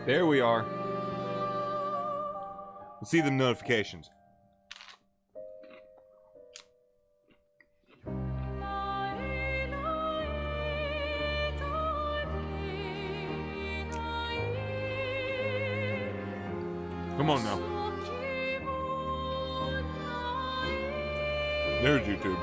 There we are. Let's see the notifications. Come on now. There's YouTube.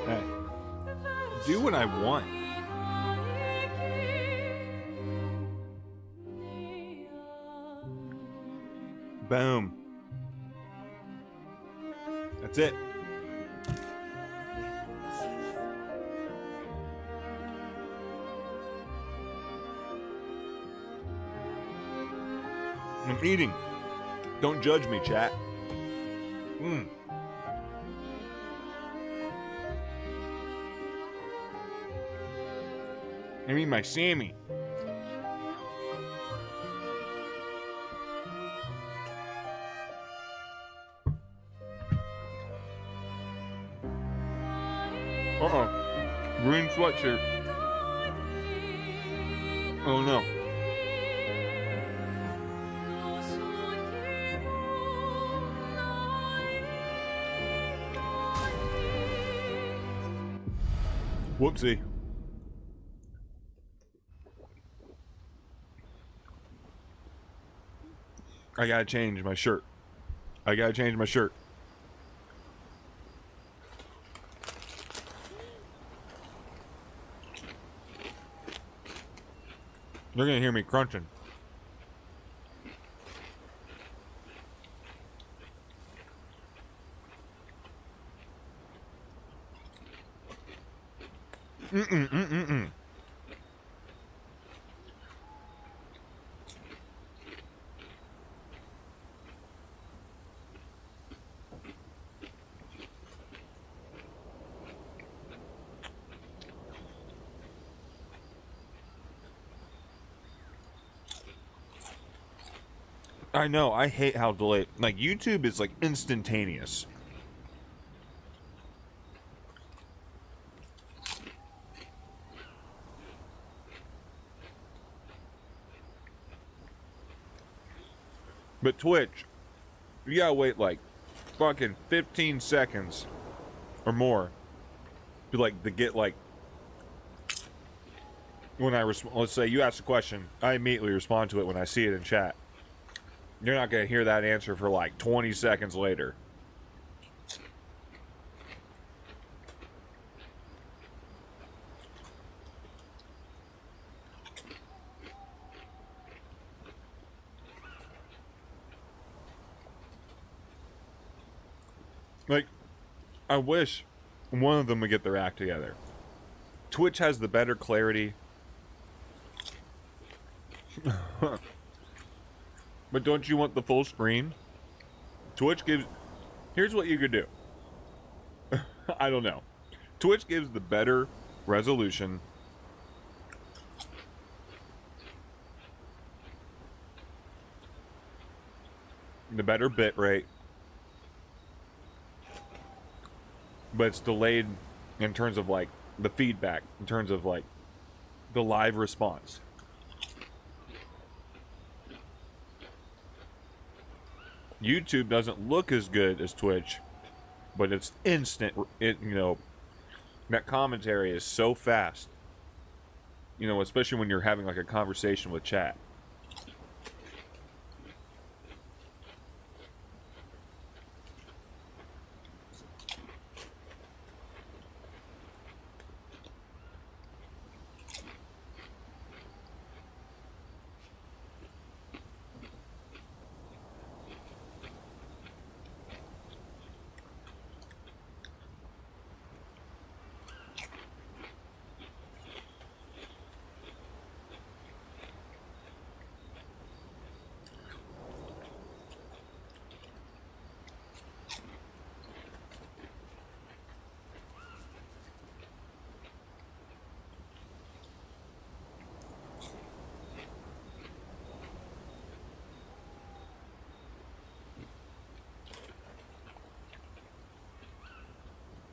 Hey, do what I want. Boom. That's it. I'm eating. Don't judge me, chat. I mean my Sammy. Green sweatshirt. Oh no. Whoopsie. I gotta change my shirt. I gotta change my shirt. They're gonna hear me crunching. I know, I hate how delayed. Like, YouTube is, like, instantaneous. But Twitch, you gotta wait, like, fucking 15 seconds or more to, like, to get, like... When I let's say you ask a question, I immediately respond to it when I see it in chat. You're not going to hear that answer for like 20 seconds later. Like, I wish one of them would get their act together. Twitch has the better clarity. But don't you want the full screen? Twitch gives... Here's what you could do. I don't know. Twitch gives the better resolution. The better bit rate. But it's delayed in terms of, like, the feedback. In terms of, like, the live response. YouTube doesn't look as good as Twitch, but it's instant. That commentary is so fast. Especially when you're having like a conversation with chat.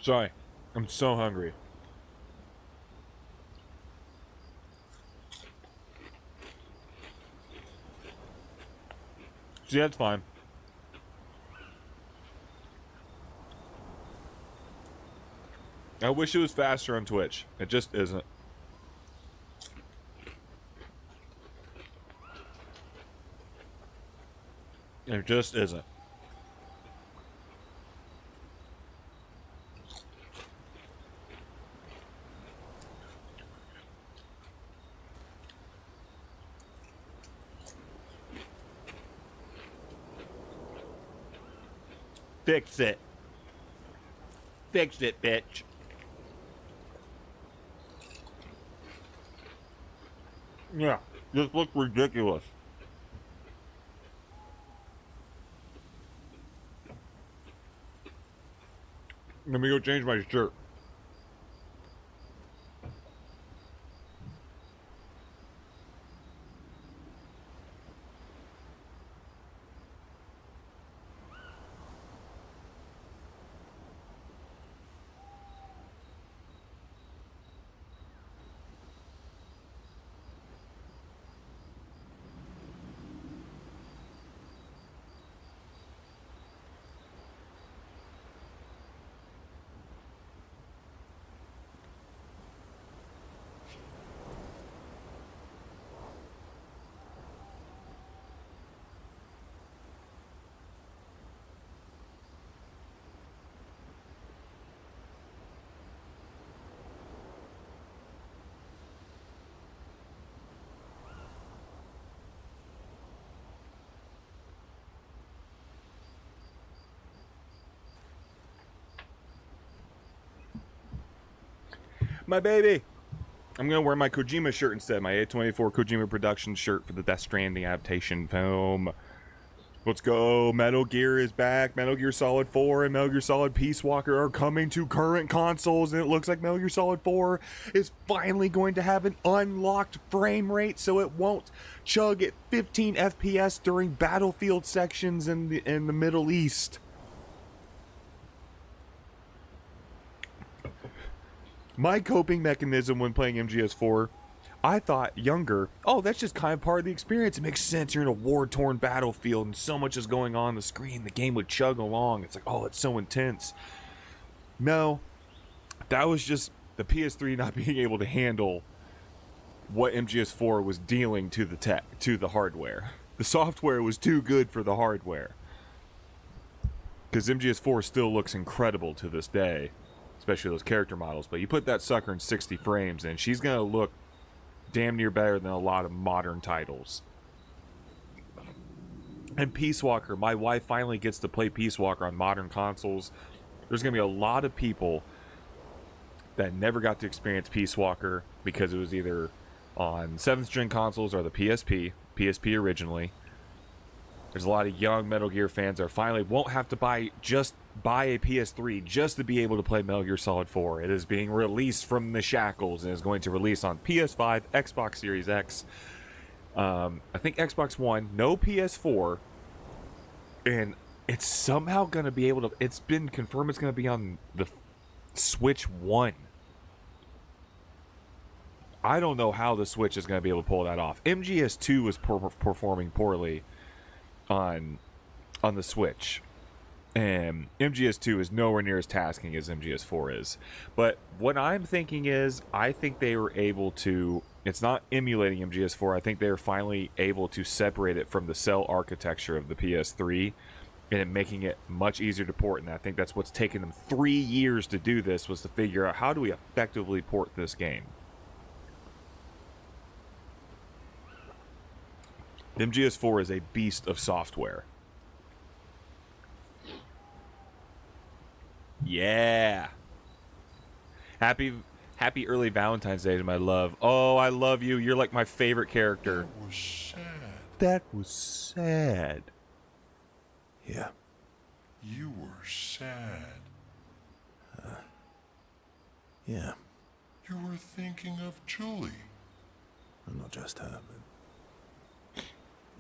Sorry. I'm so hungry. See, that's fine. I wish it was faster on Twitch. It just isn't. It just isn't. Fix it. Fix it, bitch. Yeah, this looks ridiculous. Let me go change my shirt. My baby. I'm gonna wear my Kojima shirt instead. My A24 Kojima Productions shirt for the Death Stranding adaptation film. Let's go. Metal Gear is back. Metal Gear Solid 4 and Metal Gear Solid Peace Walker are coming to current consoles, and it looks like Metal Gear Solid 4 is finally going to have an unlocked frame rate, so it won't chug at 15 FPS during battlefield sections in the Middle East. My coping mechanism when playing MGS4, I thought younger, oh, that's just kind of part of the experience. It makes sense. You're in a war-torn battlefield and so much is going on the screen. The game would chug along. It's like, oh, it's so intense. No, that was just the PS3 not being able to handle what MGS4 was dealing to the hardware. The software was too good for the hardware. Because MGS4 still looks incredible to this day. Especially those character models, but you put that sucker in 60 frames and she's gonna look damn near better than a lot of modern titles. And Peace Walker, my wife finally gets to play Peace Walker on modern consoles. There's gonna be a lot of people that never got to experience Peace Walker because it was either on 7th gen consoles or the PSP originally. There's a lot of young Metal Gear fans that finally won't have to buy a PS3 just to be able to play Metal Gear Solid 4. It is being released from the shackles and is going to release on PS5, Xbox Series X, I think Xbox One, no PS4, and it's somehow going to be able to, it's been confirmed it's going to be on the Switch 1. I don't know how the Switch is going to be able to pull that off. MGS2 was performing poorly on the Switch, and MGS2 is nowhere near as tasking as MGS4 is. But what I'm thinking is, I think they were able to, it's not emulating MGS4, I think they were finally able to separate it from the cell architecture of the PS3 and making it much easier to port. And I think that's what's taken them 3 years to do this, was to figure out how do we effectively port this game. MGS4 is a beast of software. Yeah. Happy early Valentine's Day to my love. Oh, I love you. You're like my favorite character. That was sad. That was sad. Yeah. You were sad. Yeah. You were thinking of Julie. And not just her, but...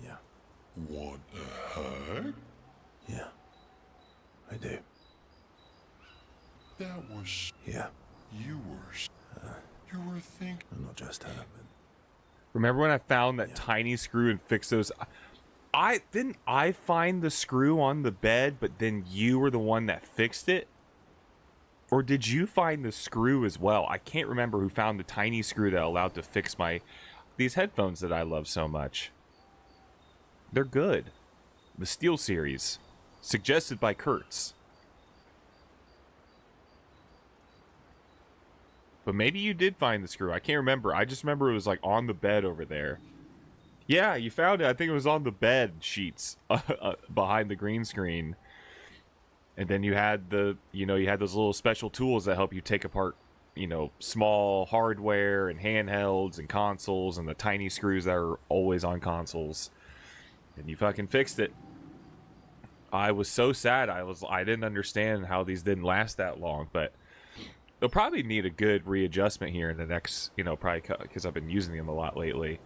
Yeah. Want a hug? Yeah. I do. That was... Yeah, You were thinking... and not just her, but Remember when I found that Yeah. tiny screw and fixed those? I find the screw on the bed, but then you were the one that fixed it? Or did you find the screw as well? I can't remember who found the tiny screw that allowed to fix these headphones that I love so much. They're good. The Steel series, suggested by Kurtz. But maybe you did find the screw. I can't remember. I just remember it was like on the bed over there. Yeah, you found it. I think it was on the bed sheets behind the green screen. And then you had you had those little special tools that help you take apart, small hardware and handhelds and consoles and the tiny screws that are always on consoles. And you fucking fixed it. I was so sad. I didn't understand how these didn't last that long, but they'll probably need a good readjustment here in the next, probably because I've been using them a lot lately.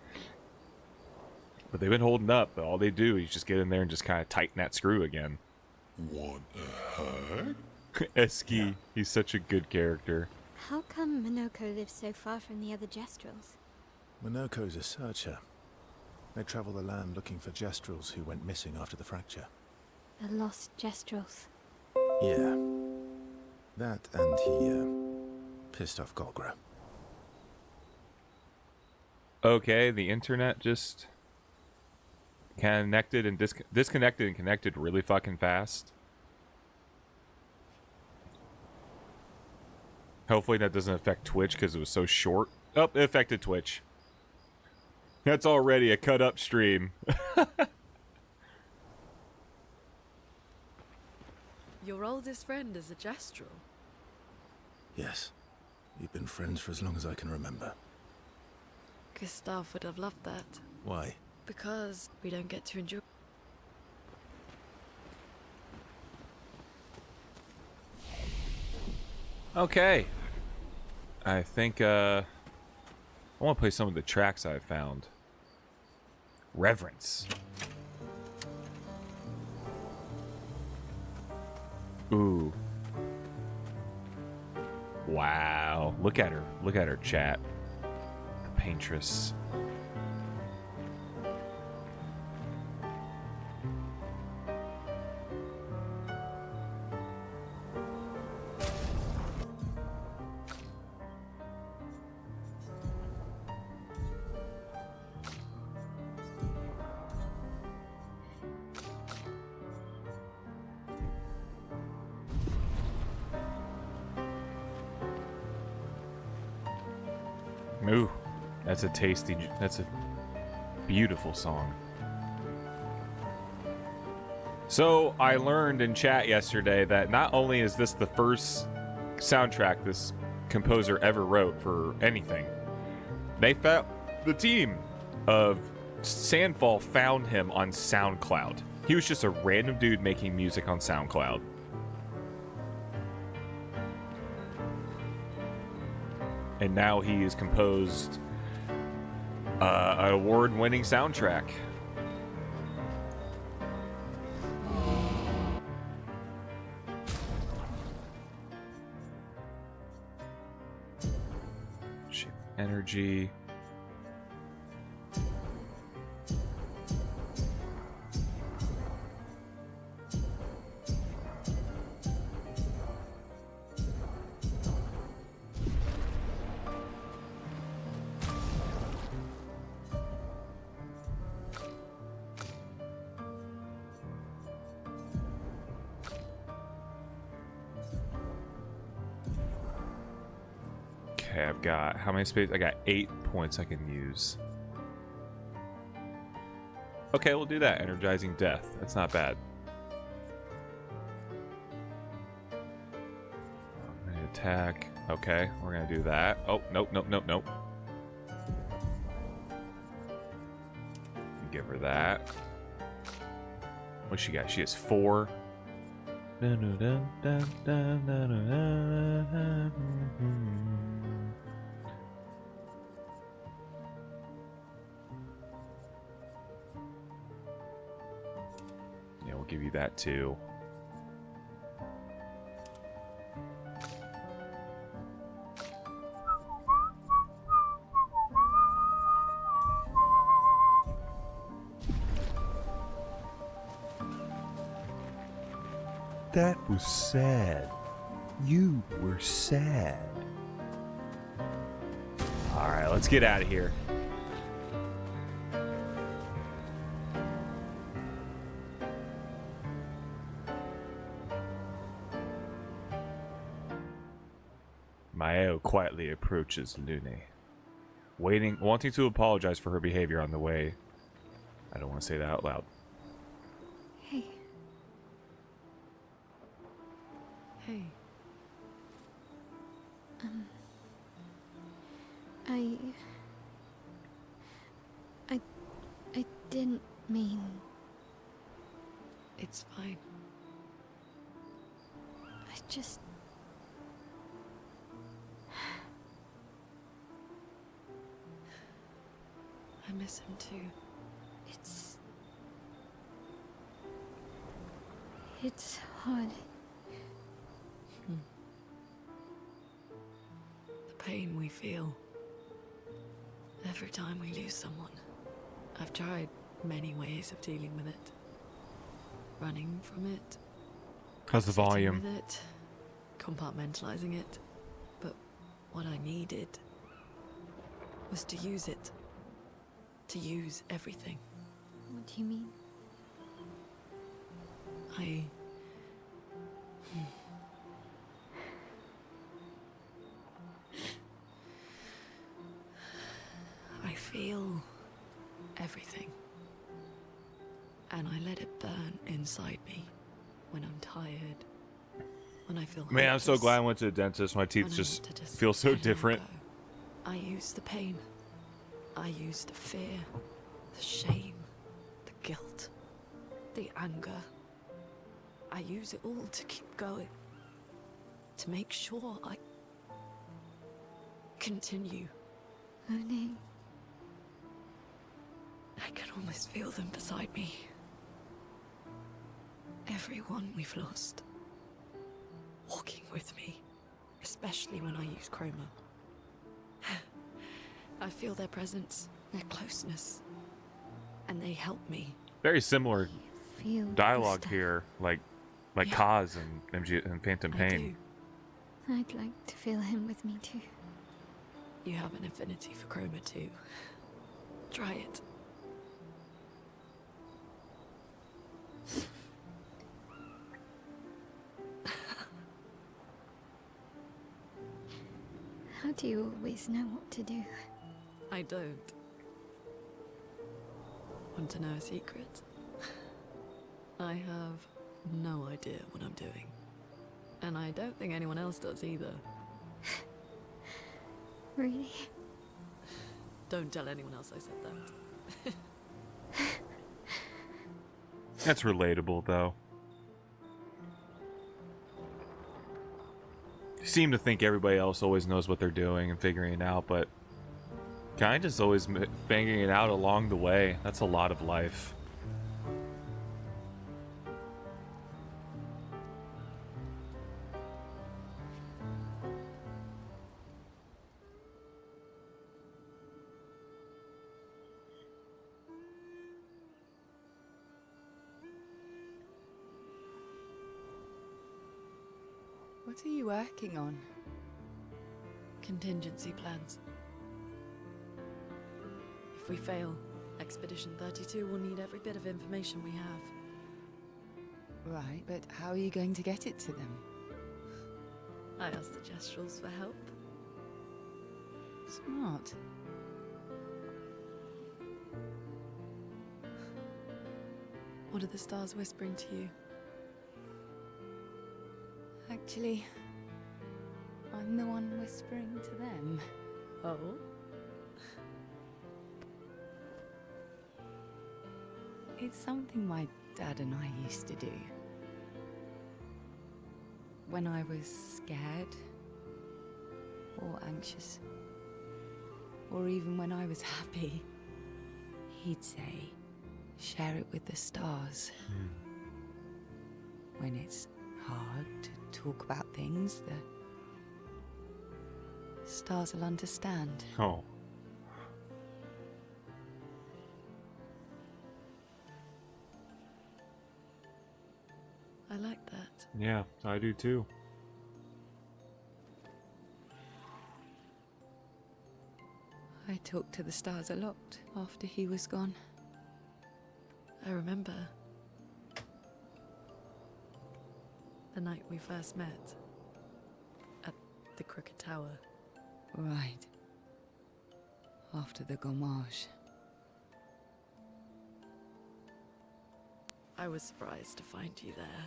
But they've been holding up. But all they do is just get in there and just kind of tighten that screw again. What the heck? Eski, he's such a good character. How come Minoko lives so far from the other Jestrels? Minoko's a searcher. They travel the land looking for Jestrels who went missing after the fracture. The lost Jestrels. Yeah. That and he, pissed off Golgra. Okay, the internet just connected and disconnected and connected really fucking fast. Hopefully that doesn't affect Twitch because it was so short. Oh, it affected Twitch. That's already a cut up stream. Your oldest friend is a Jestral. Yes. We've been friends for as long as I can remember. Gustav would have loved that. Why? Because we don't get to enjoy. Okay. I think I want to play some of the tracks I've found. Reverence. Ooh. Wow. Look at her. Look at her, chat. The paintress. Ooh, that's a beautiful song. So I learned in chat yesterday that not only is this the first soundtrack this composer ever wrote for anything, the team of Sandfall found him on SoundCloud. He was just a random dude making music on SoundCloud. And now he has composed an award-winning soundtrack. Shape energy. Okay, I've got how many space? I got 8 points I can use. Okay, we'll do that. Energizing Death. That's not bad. Attack. Okay, we're gonna do that. Oh, nope, nope, nope, nope. Give her that. What she got? She has 4. Yeah, we'll give you that too. That was sad. You were sad. Alright, let's get out of here. Maeo quietly approaches Lune, wanting to apologize for her behavior on the way. I don't want to say that out loud. Hey, Hey, I didn't mean... it's fine. I just... I miss him too. It's hard. The pain we feel every time we lose someone. I've tried many ways of dealing with it. Running from it. How's the sitting volume? with it. Compartmentalizing it. But what I needed was to use it. To use everything. What do you mean? I feel everything. And I let it burn inside me when I'm tired. When I feel Man, I'm so hopeless, glad I went to the dentist. My teeth when I just want to feel so let it all different. go. I use the pain. I use the fear, the shame, the guilt, the anger. I use it all to keep going. To make sure I continue. Lune, I can almost feel them beside me. Everyone we've lost. Walking with me. Especially when I use chroma. I feel their presence, their closeness. And they help me. Very similar feel dialogue the stuff. here, like Yeah. Kaz and MG and Phantom I Pain. do. I'd like to feel him with me too. You have an affinity for chroma too. Try it. How do you always know what to do? I don't. Want to know a secret? I have no idea what I'm doing. And I don't think anyone else does either. Really? Don't tell anyone else I said that. That's relatable, though. You seem to think everybody else always knows what they're doing and figuring it out, but kind of just always banging it out along the way. That's a lot of life. What are you working on? Contingency plans. If we fail, Expedition 32 will need every bit of information we have. Right, but how are you going to get it to them? I asked the Gestrals for help. Smart. What are the stars whispering to you? Actually, I'm the one whispering to them. Oh? It's something my dad and I used to do. When I was scared, or anxious, or even when I was happy, he'd say, share it with the stars. When it's hard to talk about things, the stars will understand. Oh. I like that. Yeah, I do too. I talked to the stars a lot after he was gone. I remember the night we first met at the Crooked Tower. Right. After the gommage. I was surprised to find you there.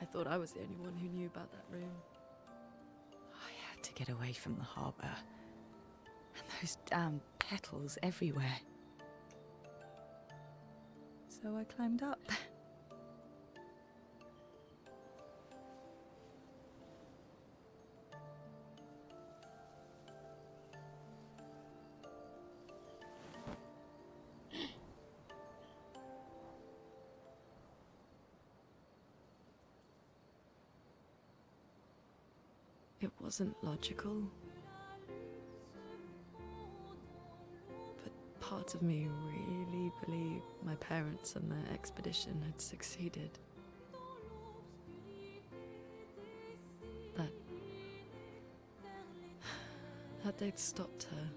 I thought I was the only one who knew about that room. I had to get away from the harbour. And those damn petals everywhere. So I climbed up. It wasn't logical. But part of me really believed my parents and their expedition had succeeded. That they'd stopped her.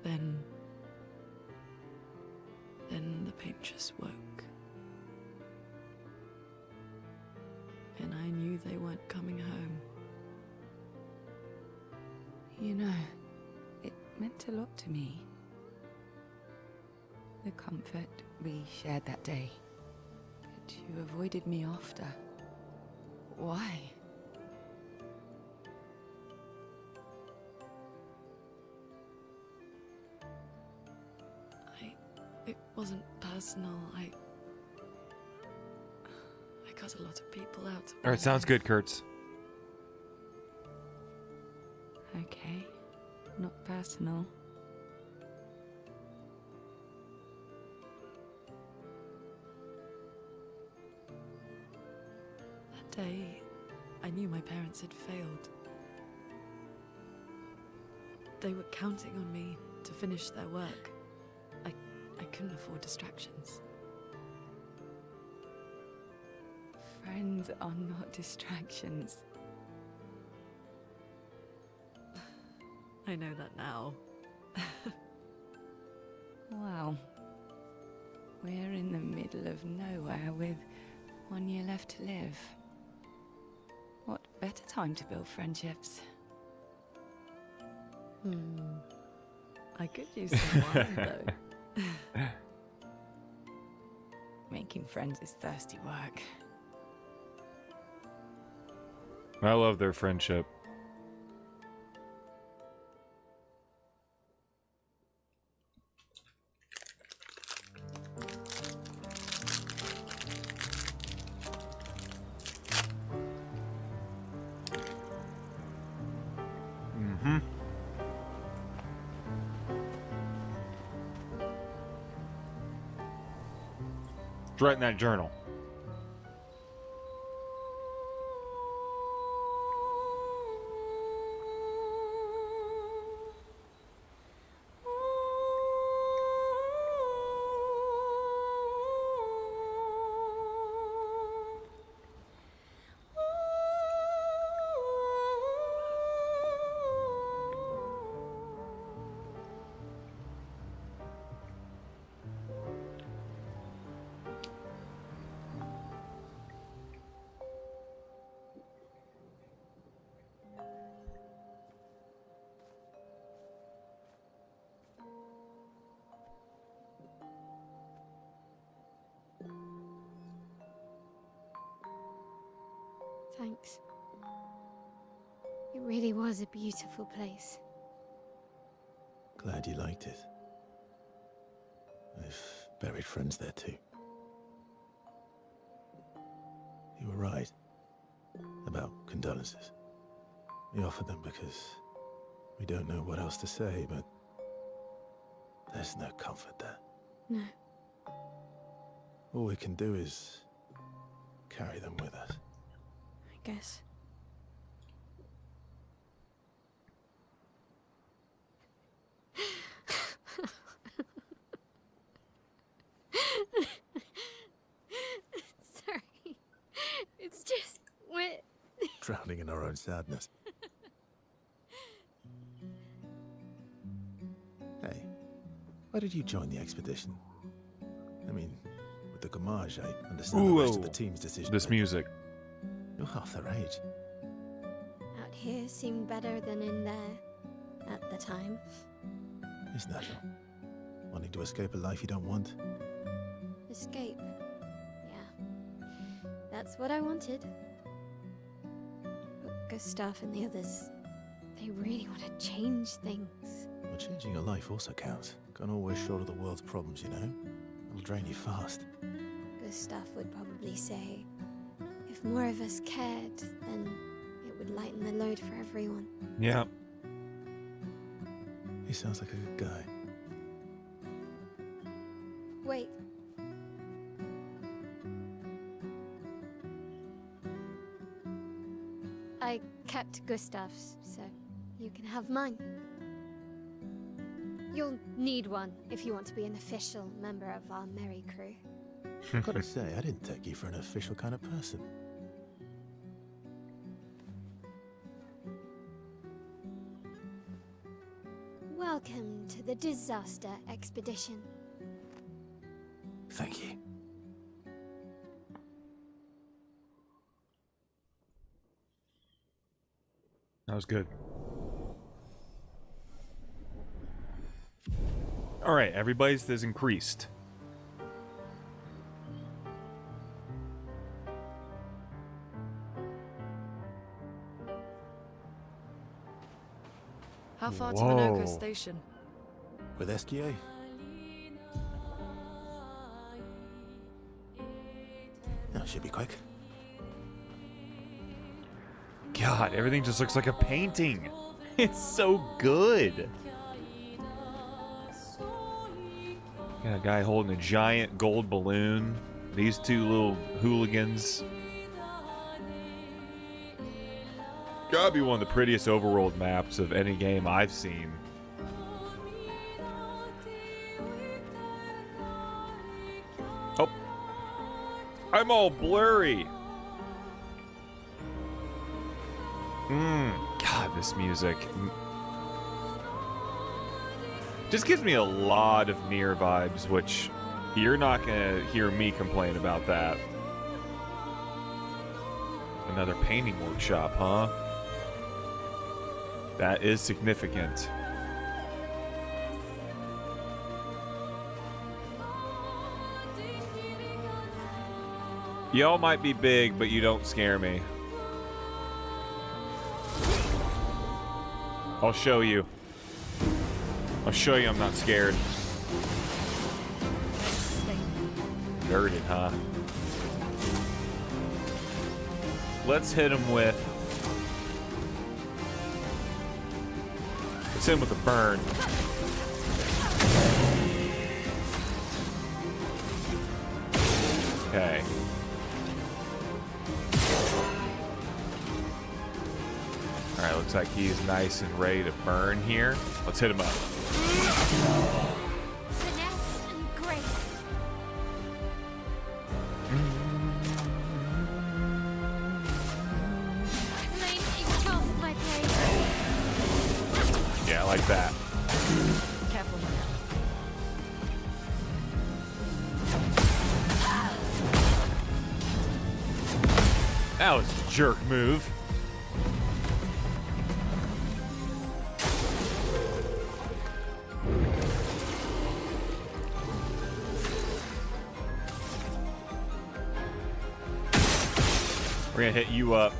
Then the paintress woke. And I knew they weren't coming home. You know, it meant a lot to me. The comfort we shared that day. But you avoided me after. Why? It wasn't personal. I cut a lot of people out. All right, sounds good, Kurtz. Okay, not personal. That day, I knew my parents had failed. They were counting on me to finish their work. I couldn't afford distractions. Friends are not distractions. I know that now. Wow. We're in the middle of nowhere with 1 year left to live. What better time to build friendships? I could use some wine, though. Making friends is thirsty work. I love their friendship. Write in that journal. Thanks. It really was a beautiful place. Glad you liked it. I've buried friends there too. You were right about condolences. We offered them because we don't know what else to say, but there's no comfort there. No. All we can do is carry them with us. I guess. drowning in our own sadness. Hey, why did you join the expedition? I mean, with the Gamage, I understand the rest of the team's decision. This music. You're half their age. Out here seemed better than in there at the time. It's natural. Wanting to escape a life you don't want. Escape. Yeah. That's what I wanted. But Gustav and the others, they really want to change things. Well, changing your life also counts. Can't always shoulder the world's problems, you know? It'll drain you fast. Gustav would probably say, if more of us cared, then it would lighten the load for everyone. Yeah. He sounds like a good guy. Wait. I kept Gustav's, so you can have mine. You'll need one if you want to be an official member of our merry crew. Gotta say, I didn't take you for an official kind of person. Welcome to the disaster expedition. Thank you. That was good. All right, everybody's has increased. How far to Whoa. Minoko Station? With SGA? That should be quick. God, everything just looks like a painting. It's so good. Got a guy holding a giant gold balloon. These two little hooligans. Gotta be one of the prettiest overworld maps of any game I've seen. Oh. I'm all blurry. God, this music just gives me a lot of Nier vibes, which you're not gonna hear me complain about that. Another painting workshop, huh? That is significant. Y'all might be big, but you don't scare me. I'll show you. I'll show you I'm not scared. Girded, huh? Let's hit him with... Let's hit him with a burn. Okay. Alright, looks like he's nice and ready to burn here. Let's hit him up. Finesse and grace. Flame engulfs my blade. Yeah, like that. Careful, man. That was a jerk move. We're gonna hit you up.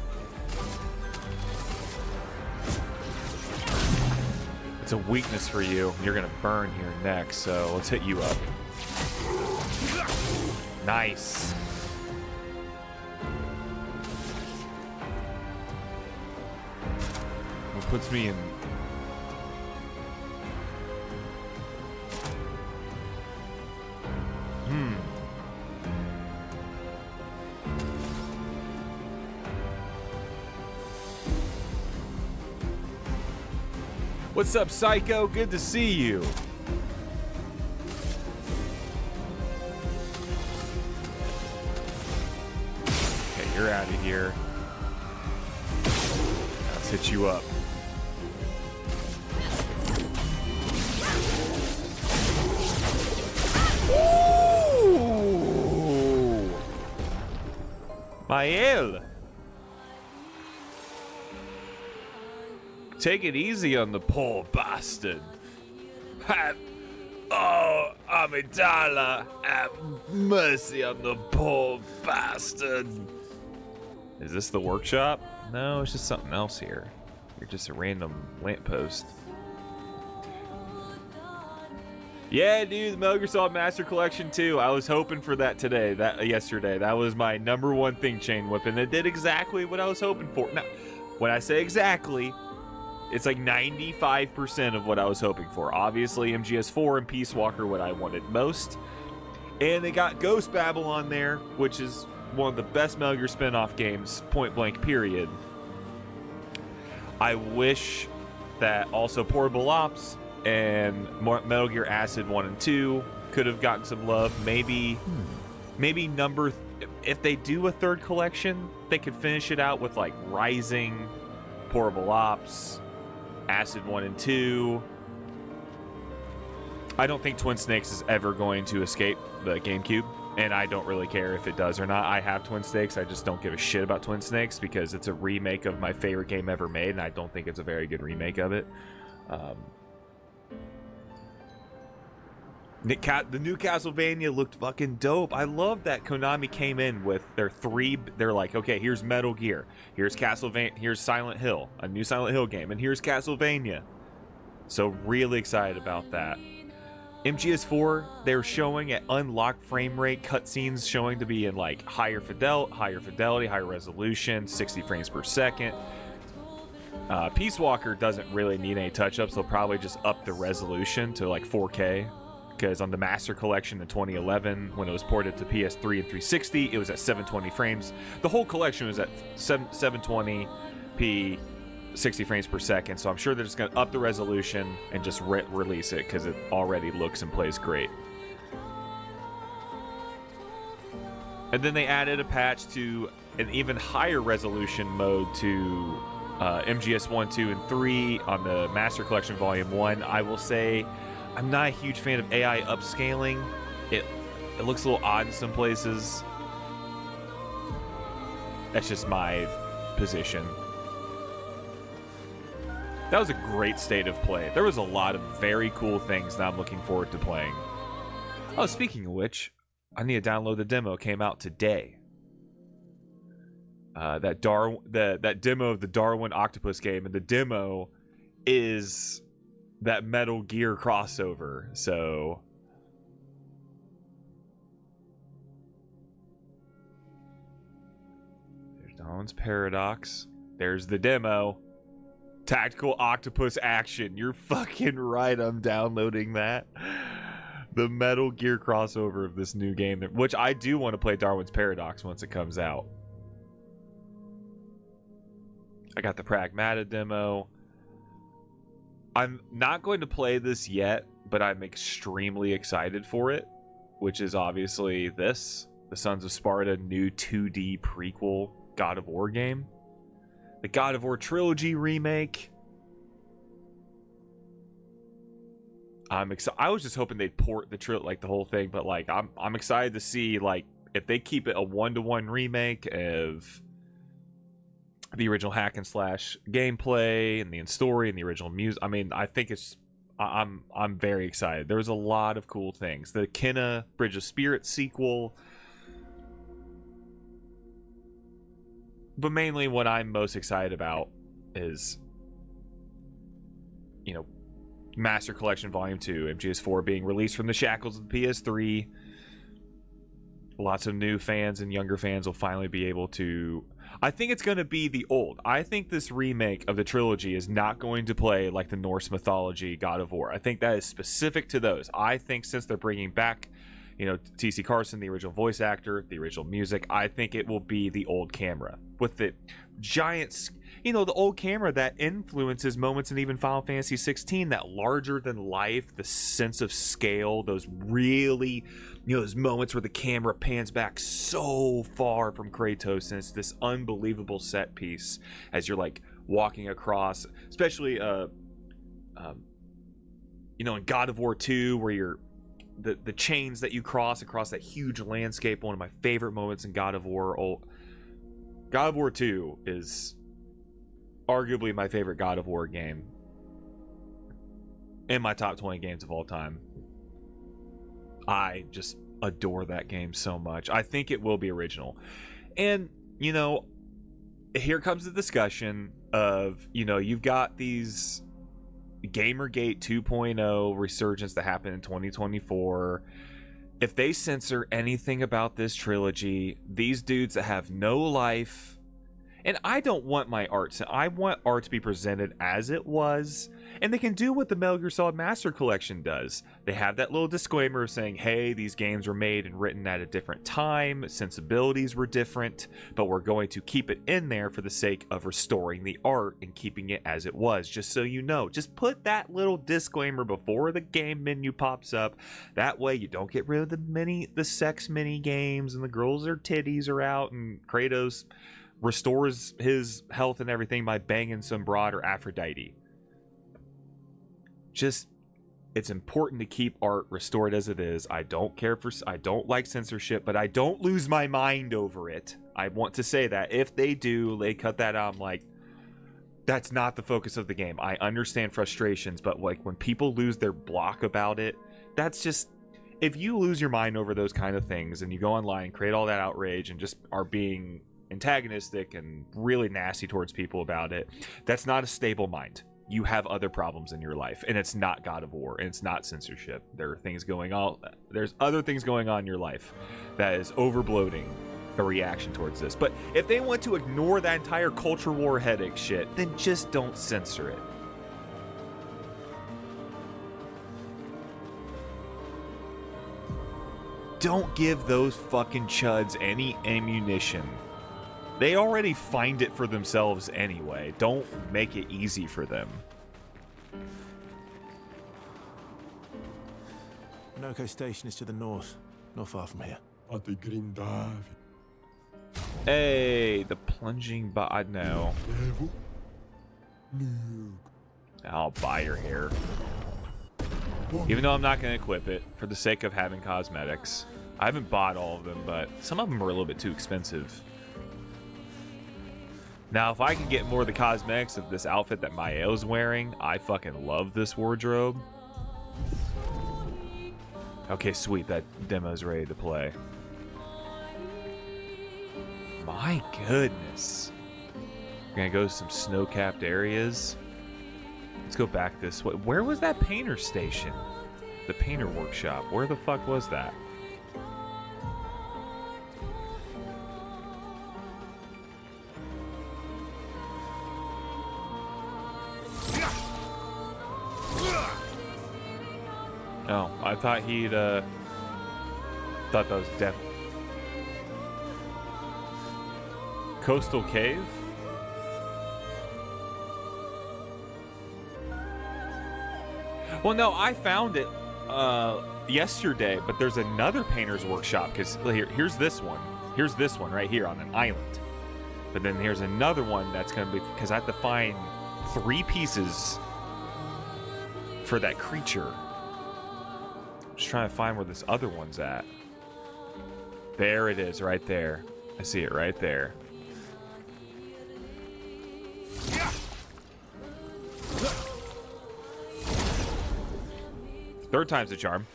It's a weakness for you. You're gonna burn here next, so let's hit you up. Nice. It puts me in... What's up, Psycho? Good to see you. Okay, you're out of here. hit you up. Ooh! Mael! Take it easy on the poor bastard. Oh, Amidala, have mercy on the poor bastard. Is this the workshop? No, it's just something else here. You're just a random lamppost. Yeah, dude, the Metal Gear Solid Master Collection 2. I was hoping for that yesterday. That was my #1 thing, Chain Whip, and it did exactly what I was hoping for. Now, when I say exactly, it's like 95% of what I was hoping for. Obviously, MGS4 and Peace Walker, what I wanted most. And they got Ghost Babylon there, which is one of the best Metal Gear spin-off games, point blank, period. I wish that also Portable Ops and Metal Gear Acid 1 and 2 could have gotten some love. Maybe if they do a third collection, they could finish it out with like Rising, Portable Ops, Acid 1 and 2. I don't think Twin Snakes is ever going to escape the GameCube, and I don't really care if it does or not. I have Twin Snakes. I just don't give a shit about Twin Snakes because it's a remake of my favorite game ever made, and I don't think it's a very good remake of it. The new Castlevania looked fucking dope. I love that Konami came in with they're like, okay, here's Metal Gear, here's Castlevania, here's Silent Hill, a new Silent Hill game, and here's Castlevania. So really excited about that. MGS4, they're showing at unlocked frame rate cutscenes showing to be in like higher fidelity, higher resolution, 60 frames per second. Peace Walker doesn't really need any touch-ups. They'll probably just up the resolution to like 4K. Because on the Master Collection in 2011, when it was ported to PS3 and 360, it was at 720 frames. The whole collection was at 720p, 60 frames per second. So I'm sure they're just going to up the resolution and just release it because it already looks and plays great. And then they added a patch to an even higher resolution mode to MGS 1, 2, and 3 on the Master Collection Volume 1. I will say I'm not a huge fan of AI upscaling. It looks a little odd in some places. That's just my position. That was a great state of play. There was a lot of very cool things that I'm looking forward to playing. Oh, speaking of which, I need to download the demo. It came out today. That demo of the Darwin Octopus game, and the demo is that Metal Gear crossover. So there's Darwin's Paradox. There's the demo. Tactical octopus action. You're fucking right. I'm downloading that. The Metal Gear crossover of this new game, which I do want to play Darwin's Paradox once it comes out. I got the Pragmata demo. I'm not going to play this yet, but I'm extremely excited for it, which is obviously this, the Sons of Sparta new 2D prequel God of War game. The God of War trilogy remake. I'm excited. I was just hoping they'd port the whole thing, but like I'm excited to see like if they keep it a 1-to-1 remake of the original hack and slash gameplay and the story and the original music. I mean, I think I'm very excited. There was a lot of cool things. The Kena Bridge of Spirits sequel. But mainly what I'm most excited about is, you know, Master Collection Volume 2, MGS4 being released from the shackles of the PS3. Lots of new fans and younger fans will finally be able to... I think it's going to be the old. I think this remake of the trilogy is not going to play like the Norse mythology God of War. I think that is specific to those. I think since they're bringing back, you know, T.C. Carson, the original voice actor, the original music, I think it will be the old camera with the giant, you know, the old camera that influences moments in even Final Fantasy 16, that larger than life, the sense of scale, those really, you know, those moments where the camera pans back so far from Kratos and it's this unbelievable set piece as you're like walking across, especially you know, in God of War 2, where you're the chains that you cross across that huge landscape. One of my favorite moments in God of War. God of War 2 is arguably my favorite God of War game, in my top 20 games of all time. I just adore that game so much. I think it will be original. And, you know, here comes the discussion of, you know, you've got these Gamergate 2.0 resurgence that happened in 2024. If they censor anything about this trilogy, these dudes that have no life, and I don't want my art, I want art to be presented as it was, and they can do what the Metal Gear Solid Master Collection does. They have that little disclaimer saying, hey, these games were made and written at a different time, sensibilities were different, but we're going to keep it in there for the sake of restoring the art and keeping it as it was, just so you know. Just put that little disclaimer before the game menu pops up. That way you don't get rid of the sex mini games and the girls' their titties are out and Kratos restores his health and everything by banging some broad or Aphrodite. Just, it's important to keep art restored as it is. I don't like censorship, but I don't lose my mind over it. I want to say that if they do, they cut that out. I'm like, that's not the focus of the game. I understand frustrations, but like when people lose their block about it, that's just, if you lose your mind over those kind of things and you go online, create all that outrage and just are being antagonistic and really nasty towards people about it, that's not a stable mind. You have other problems in your life, and it's not God of War, and it's not censorship. There are things going on. There's other things going on in your life that is overbloating a reaction towards this. But if they want to ignore that entire culture war headache shit, then just don't censor it. Don't give those fucking chuds any ammunition. They already find it for themselves anyway. Don't make it easy for them. Noco Station is to the north, not far from here. Hey, the plunging I know. I'll buy your hair. Even though I'm not going to equip it for the sake of having cosmetics. I haven't bought all of them, but some of them are a little bit too expensive. Now, if I can get more of the cosmetics of this outfit that Mayo's wearing, I fucking love this wardrobe. Okay, sweet. That demo's ready to play. My goodness. We're gonna go to some snow-capped areas. Let's go back this way. Where was that painter station? The painter workshop. Where the fuck was that? Oh, I thought he'd, thought that was death. Coastal Cave? Well, no, I found it, yesterday, but there's another painter's workshop, because here's this one. Here's this one right here on an island. But then here's another one that's going to be, because I have to find 3 pieces for that creature. Just trying to find where this other one's at. There it is, right there. I see it right there. Third time's the charm.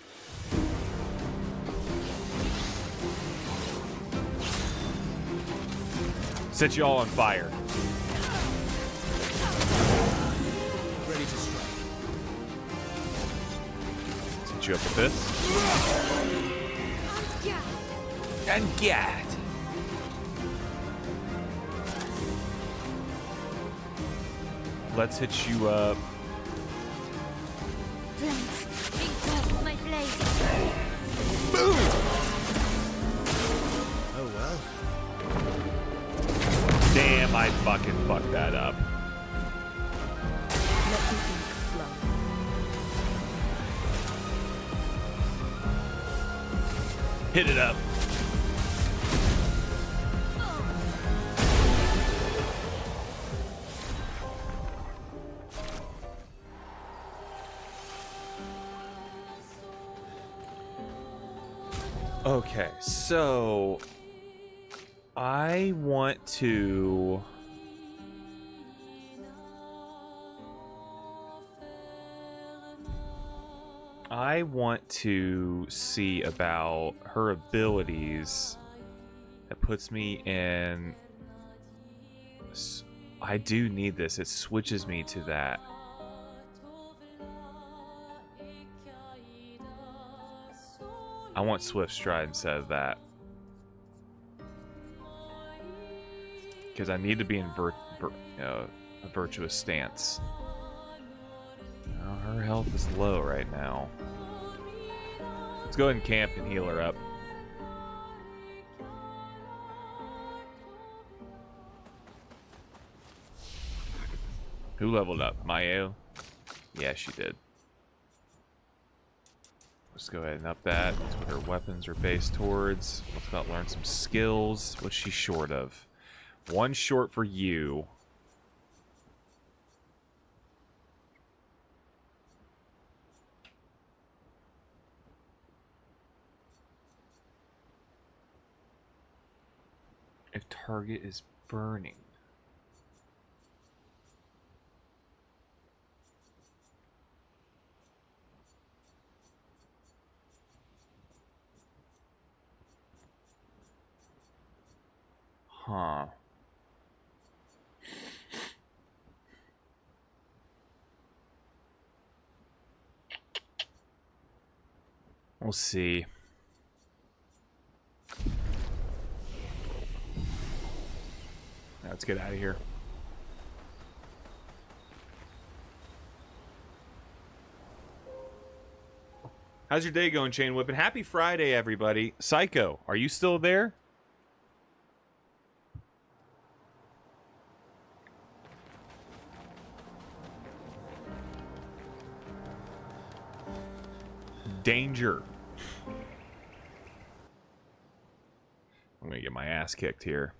Set you all on fire. Ready to strike. Set you up with this. And get. Let's hit you up. My blade. Boom! Oh well. Damn, I fucking fucked that up. Let the ink flow. Hit it up. Okay, so I want to see about her abilities. That puts me in. I do need this. It switches me to that. I want Swift Stride instead of that. Because I need to be in a virtuous stance. Her health is low right now. Let's go ahead and camp and heal her up. Who leveled up? Mayo? Yeah, she did. Let's go ahead and up that. That's what her weapons are based towards. Let's about learn some skills. What's she short of? One short for you. If target is burning. Huh. We'll see. Let's get out of here. How's your day going, Chain Whipping? Happy Friday, everybody. Psycho, are you still there? Danger. I'm gonna get my ass kicked here.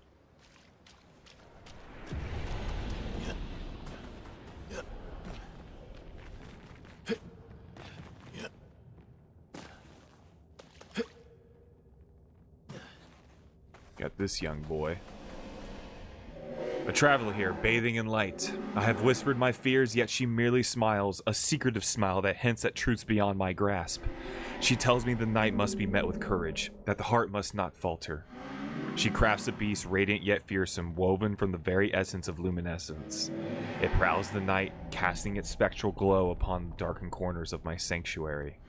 Got this young boy. A traveler here, bathing in light. I have whispered my fears, yet she merely smiles, a secretive smile that hints at truths beyond my grasp. She tells me the night must be met with courage, that the heart must not falter. She crafts a beast radiant yet fearsome, woven from the very essence of luminescence. It prowls the night, casting its spectral glow upon the darkened corners of my sanctuary.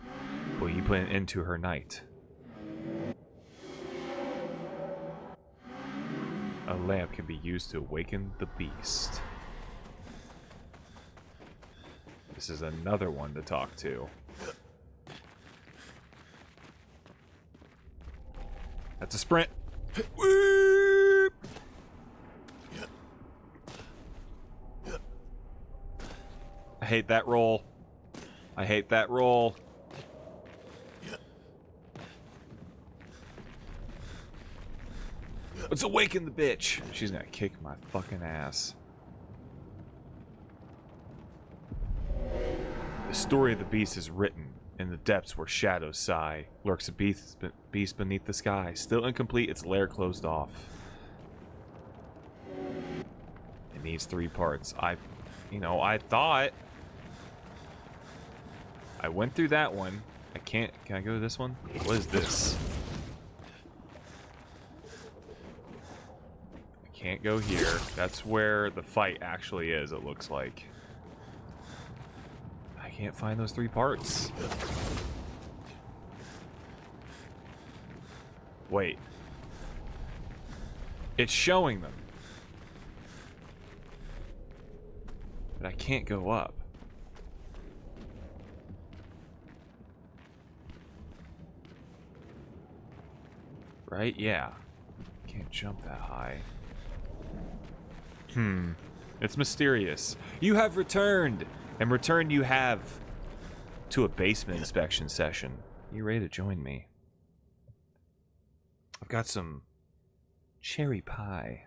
Will you put an end to her night? A lamp can be used to awaken the beast. This is another one to talk to. That's a sprint. Whoop! I hate that roll. I hate that roll. Let's awaken the bitch. She's gonna kick my fucking ass. The story of the beast is written. In the depths where shadows sigh, lurks a beast beneath the sky. Still incomplete, its lair closed off. It needs 3 parts. I thought I went through that one. I can't. Can I go to this one? What is this? I can't go here. That's where the fight actually is, it looks like. I can't find those 3 parts. Wait. It's showing them. But I can't go up. Right? Yeah. Can't jump that high. It's mysterious. You have returned! And return you have to a basement inspection session. You ready to join me? I've got some cherry pie.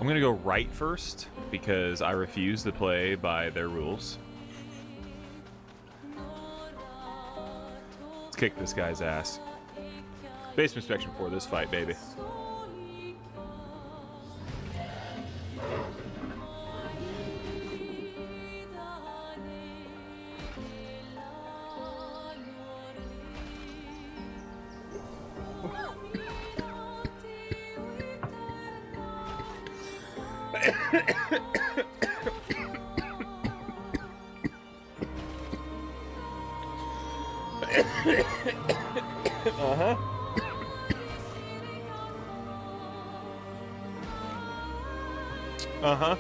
I'm gonna go right first because I refuse to play by their rules. Let's kick this guy's ass. Basement inspection for this fight, baby. Uh-huh. Uh-huh.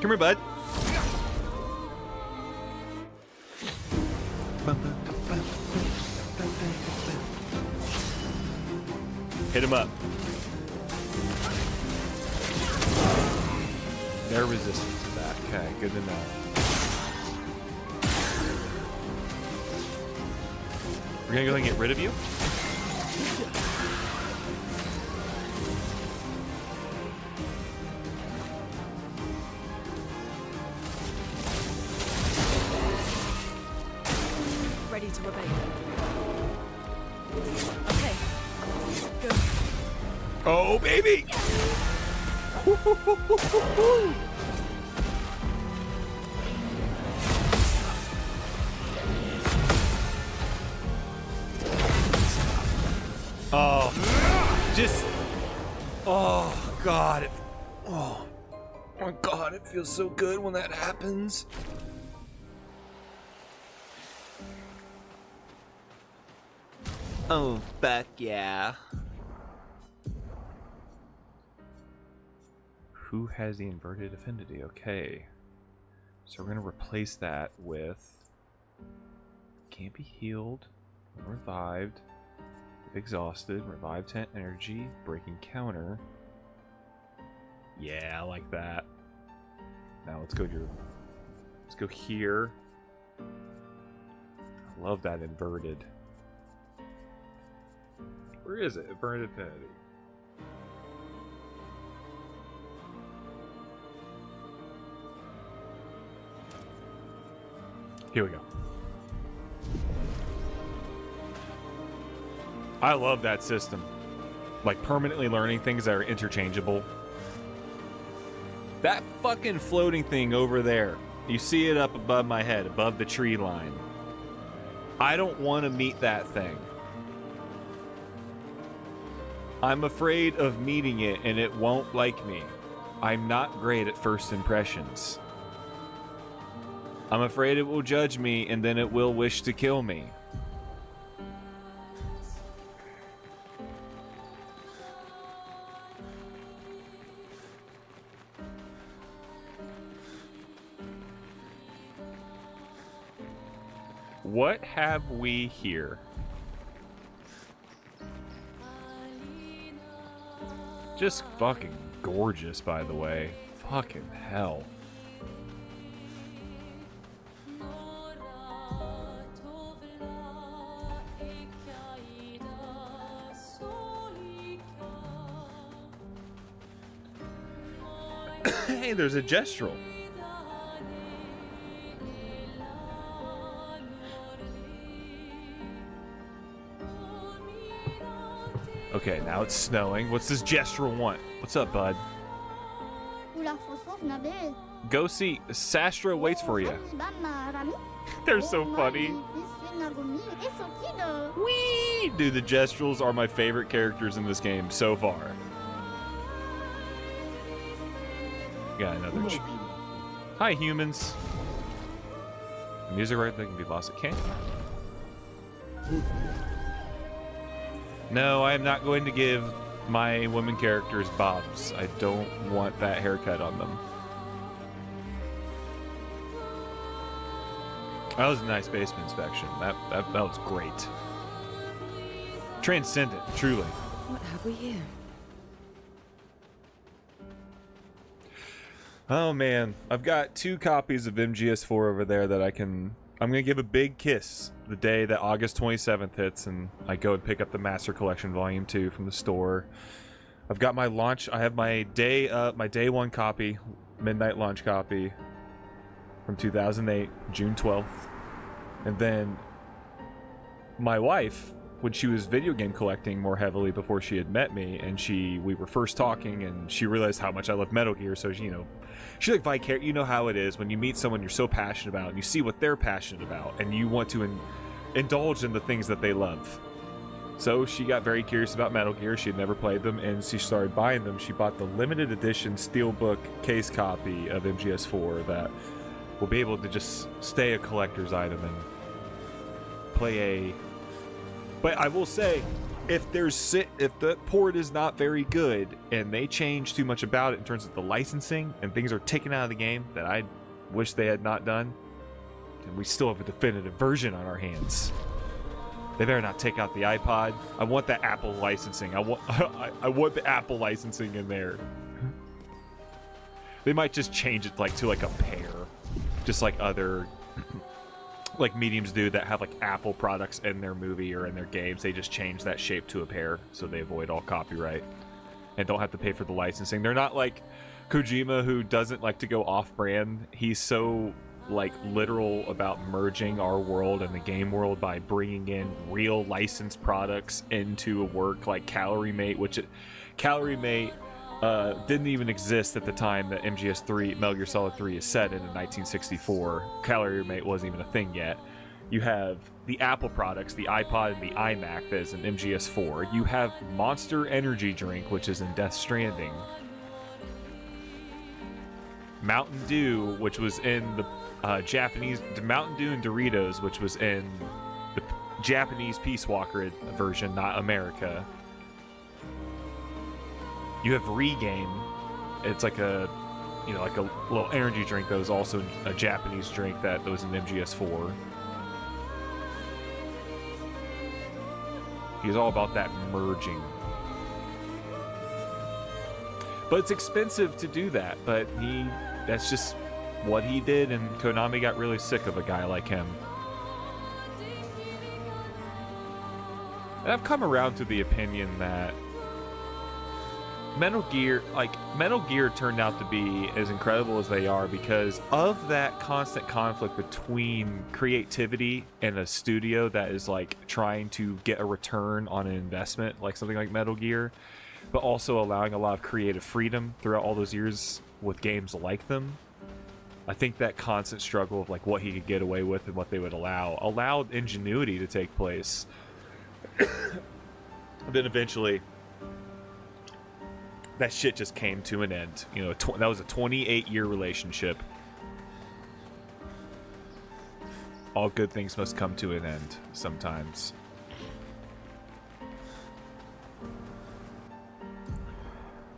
Come here, bud. Hit him up. They're resistant to that. Okay, good to know. We're gonna go ahead and get rid of you. Ready to obey. Okay. Good. Oh, baby! Oh, just, oh God, oh my God, it feels so good when that happens. Oh, fuck yeah. Who has the inverted affinity? Okay. So we're going to replace that with can't be healed, revived, if exhausted, revive 10 energy, breaking counter. Yeah, I like that. Now let's go here. I love that inverted. Where is it? Inverted affinity. Here we go. I love that system. Like permanently learning things that are interchangeable. That fucking floating thing over there. You see it up above my head, above the tree line. I don't want to meet that thing. I'm afraid of meeting it and it won't like me. I'm not great at first impressions. I'm afraid it will judge me and then it will wish to kill me. What have we here? Just fucking gorgeous, by the way. Fucking hell. Hey, there's a gestural. Okay, now it's snowing. What's this gestural want? What's up, bud? Go see. Sastra waits for you. They're so funny. Whee! Dude, the gestrals are my favorite characters in this game so far. Got another. Hi, humans. The music right there can be lost. It can't. No, I am not going to give my women characters bobs. I don't want that haircut on them. That was a nice basement inspection. That was great. Transcendent, truly. What have we here? Oh man, I've got 2 copies of MGS4 over there that I'm gonna give a big kiss the day that August 27th hits and I go and pick up the Master Collection Volume 2 from the store. I've got my launch. I have my day one copy, midnight launch copy from 2008, June 12th. And then my wife, when she was video game collecting more heavily before she had met me, and we were first talking, and she realized how much I love Metal Gear, so she like vicarious. You know how it is when you meet someone you're so passionate about, and you see what they're passionate about, and you want to indulge in the things that they love. So she got very curious about Metal Gear. She had never played them, and she started buying them. She bought the limited edition steelbook case copy of MGS4 that will be able to just stay a collector's item and play a... But I will say, if the port is not very good and they change too much about it in terms of the licensing and things are taken out of the game that I wish they had not done, then we still have a definitive version on our hands. They better not take out the iPod. I want that Apple licensing. I want the Apple licensing in there. They might just change it to a pair, just like other like mediums do that have like Apple products in their movie or in their games. They just change that shape to a pair so they avoid all copyright and don't have to pay for the licensing. They're not like Kojima, who doesn't like to go off-brand. He's so like literal about merging our world and the game world by bringing in real licensed products into a work like Calorie Mate, which Calorie Mate didn't even exist at the time that MGS3 Metal Gear Solid 3 is set in 1964. Calorie Mate wasn't even a thing yet. You have the Apple products, the iPod and the iMac that is in MGS4. You have Monster Energy Drink, which is in Death Stranding. Mountain Dew, which was in the Japanese, Mountain Dew and Doritos, which was in the Japanese Peace Walker version, not America. You have Regain. It's like a, like a little energy drink that was also a Japanese drink that was in MGS4. He's all about that merging. But it's expensive to do that, but that's just what he did, and Konami got really sick of a guy like him. And I've come around to the opinion that Metal Gear turned out to be as incredible as they are because of that constant conflict between creativity and a studio that is like trying to get a return on an investment, like something like Metal Gear, but also allowing a lot of creative freedom throughout all those years with games like them. I think that constant struggle of like what he could get away with and what they would allow allowed ingenuity to take place. Then eventually that shit just came to an end. That was a 28-year relationship. All good things must come to an end sometimes.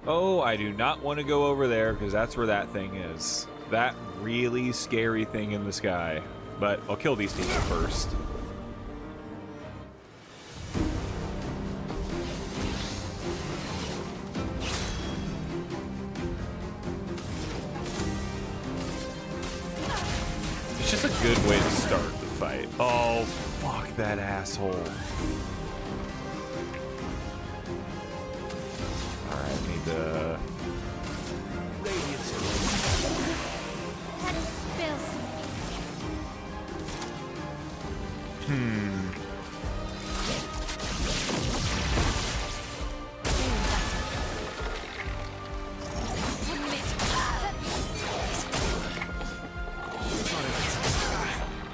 Oh, I do not want to go over there because that's where that thing is. That really scary thing in the sky. But I'll kill these people first. It's just a good way to start the fight. Oh, fuck that asshole. Alright, need to...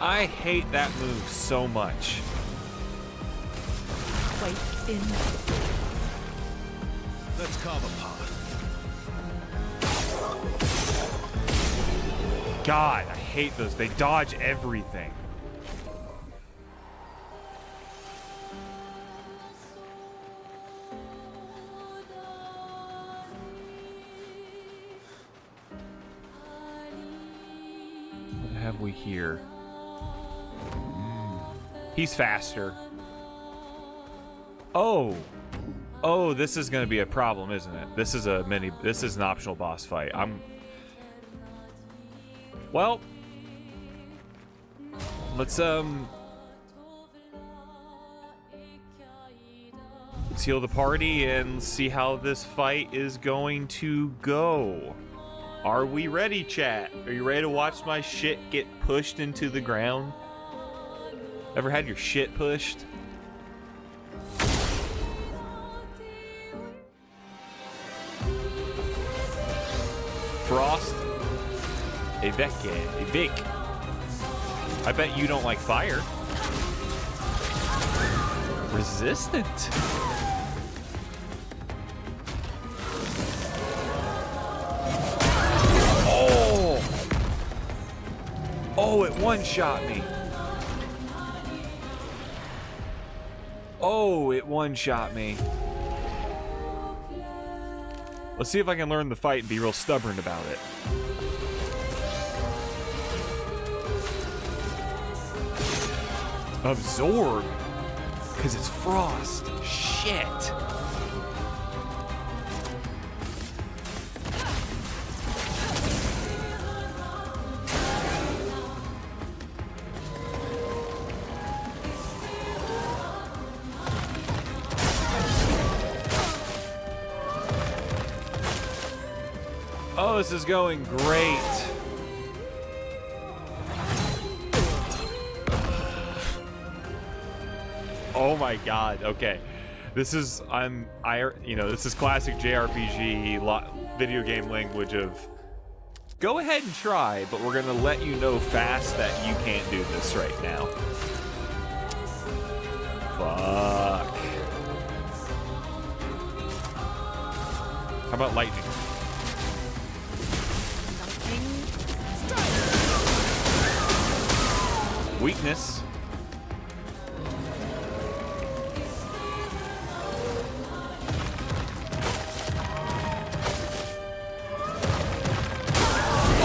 I hate that move so much. Wait in. Let's carve a path. God, I hate those. They dodge everything. What have we here? He's faster. Oh, this is gonna be a problem, isn't it? This is an optional boss fight. Well, let's Let's heal the party and see how this fight is going to go. Are we ready, chat? Are you ready to watch my shit get pushed into the ground? Ever had your shit pushed? Frost. Evic. I bet you don't like fire. Resistant. Oh! Oh, it one-shot me. Oh, it one-shot me. Let's see if I can learn the fight and be real stubborn about it. Absorb. Because it's frost. Shit. Oh, this is going great. Oh my god. Okay. This is this is classic JRPG video game language of go ahead and try, but we're going to let you know fast that you can't do this right now. Fuck. How about lightning? Weakness.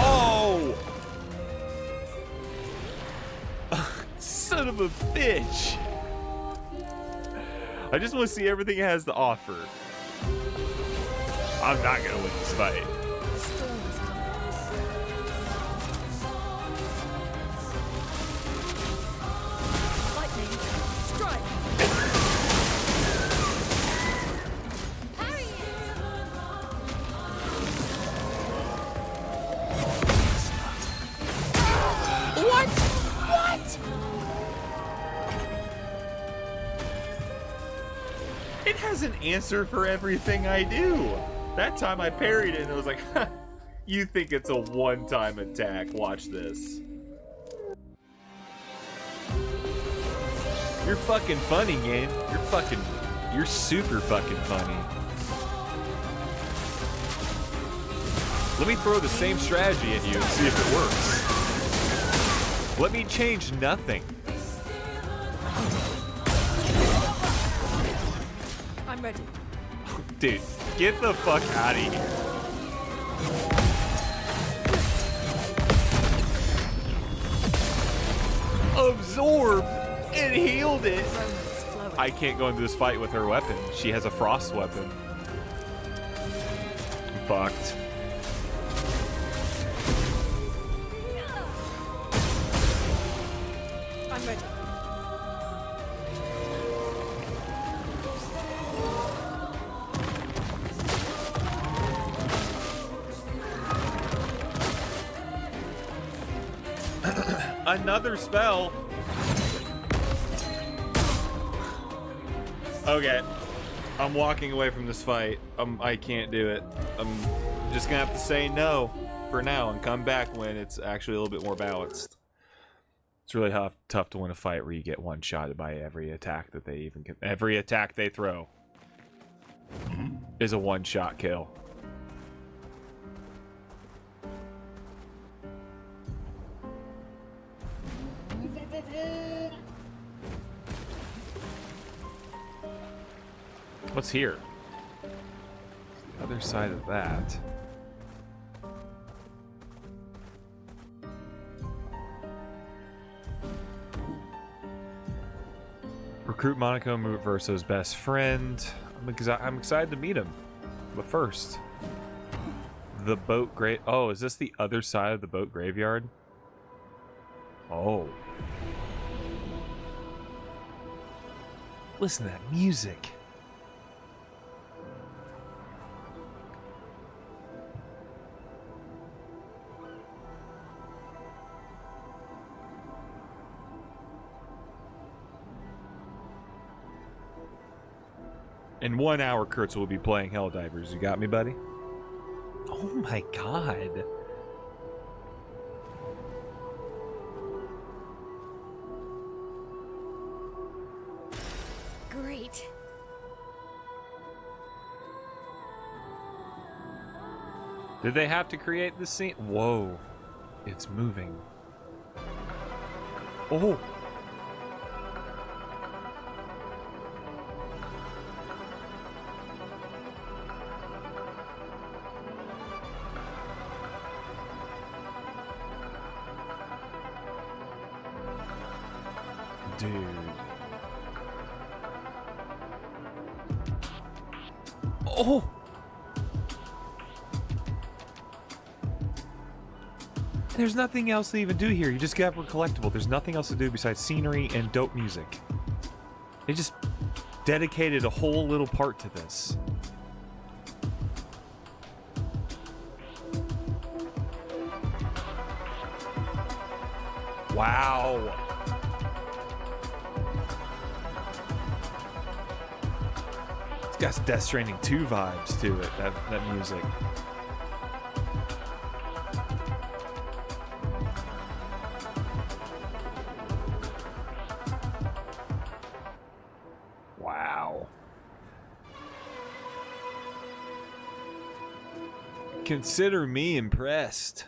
Oh! Son of a bitch! I just want to see everything it has to offer. I'm not gonna win this fight. An answer for everything I do. That time I parried it and it was like, ha, you think it's a one-time attack. Watch this. You're fucking funny, game. You're super fucking funny. Let me throw the same strategy at you and see if it works. Let me change nothing. I'm ready. Dude, get the fuck out of here. Absorbed and healed it. I can't go into this fight with her weapon. She has a frost weapon. I'm fucked. I'm ready. Another spell. Okay. I'm walking away from this fight. I can't do it. I'm just gonna have to say no for now and come back when it's actually a little bit more balanced. It's really tough to win a fight where you get one-shotted by every attack that every attack they throw is a one-shot kill. What's here? The other side of that. Recruit Monaco versus best friend. I'm excited to meet him. But first, the boat grave. Oh, is this the other side of the boat graveyard? Oh. Listen to that music. In 1 hour, Kurtz will be playing Helldivers. You got me, buddy? Oh my god. Great. Did they have to create this scene? Whoa. It's moving. Oh. Dude. Oh! There's nothing else to even do here. You just got a collectible. There's nothing else to do besides scenery and dope music. They just dedicated a whole little part to this. Wow. It's got some Death Stranding 2 vibes to it, that music. Wow. Consider me impressed.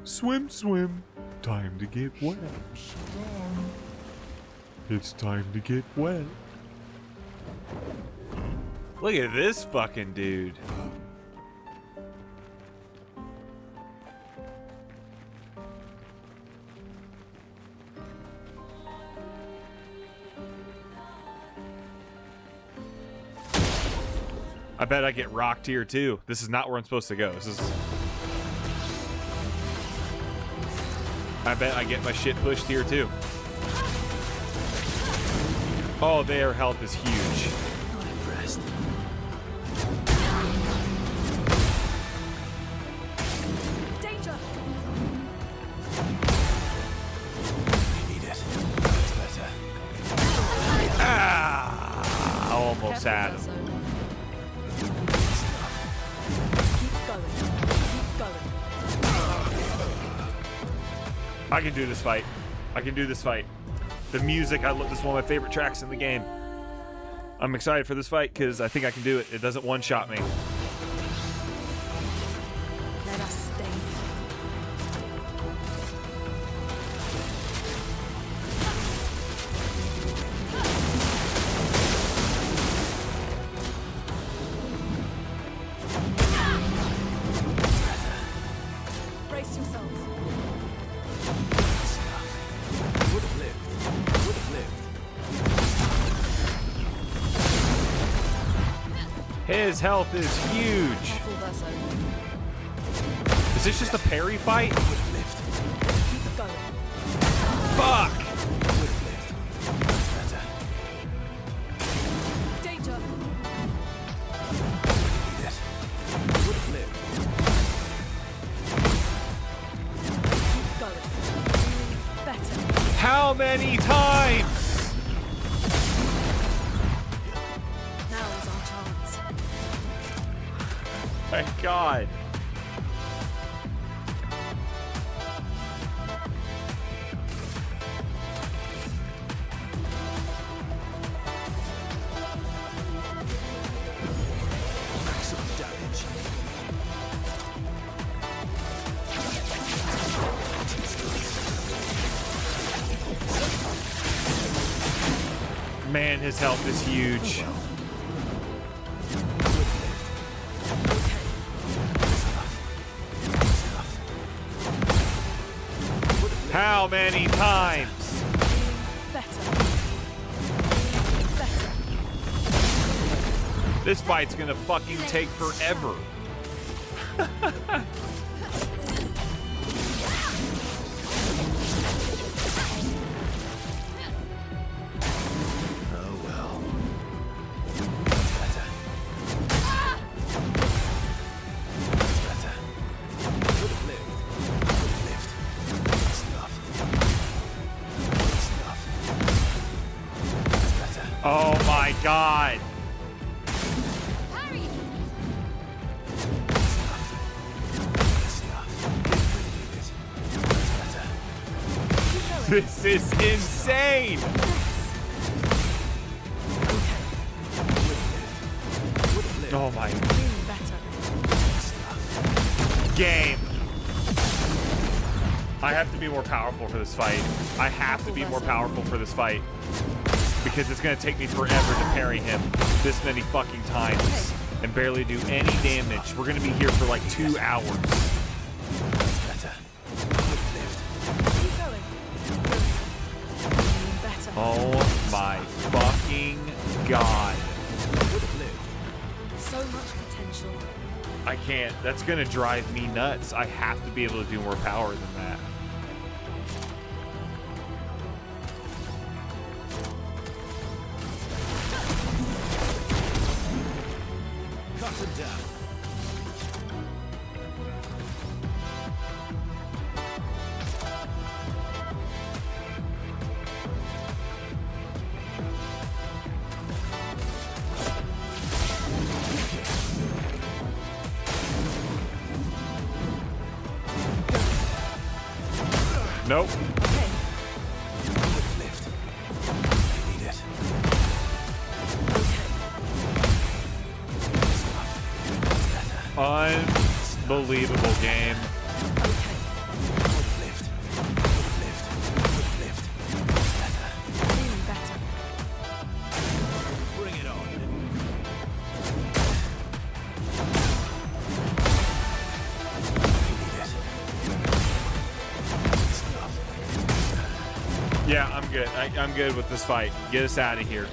Swim, swim. Time to get wet. It's time to get wet. Look at this fucking dude. I bet I get rocked here too. This is not where I'm supposed to go. This is... I bet I get my shit pushed here too. Oh, their health is huge. Not impressed. Danger! I need it. That's better. Ah! Almost Careful, had him. Verso. Keep going. Keep going. I can do this fight. I can do this fight. The music, this is one of my favorite tracks in the game. I'm excited for this fight because I think I can do it. It doesn't one-shot me. Let us stay. Brace yourselves. Would have lived. Would have lived. His health is huge. Careful, Verso. Is this just a parry fight? Would have lived. Keep going. Fuck! Would have lived. That's better. Danger! Need it. Would have lived. Keep going. Better. How many times? Now is our chance. My God. Maximum damage. Man, his health is huge. How many times? Better. Better. This fight's gonna fucking take forever. Oh well. That's better. That's better. Would have lived. This is insane. Oh my Feeling better. game. I have to be more powerful for this fight. I have to be more powerful for this fight. Because it's gonna take me forever to parry him this many fucking times and barely do any damage. We're gonna be here for like 2 hours. Better. Keep going. Feeling better. Oh my fucking god. So much potential. I can't. That's gonna drive me nuts. I have to be able to do more power than that. Cut him down. Nope. Okay. Lift. I need it. Okay. Unbelievable game. Okay. Lift. Feeling better. Bring it on. Yeah, I'm good. I'm good with this fight. Get us out of here.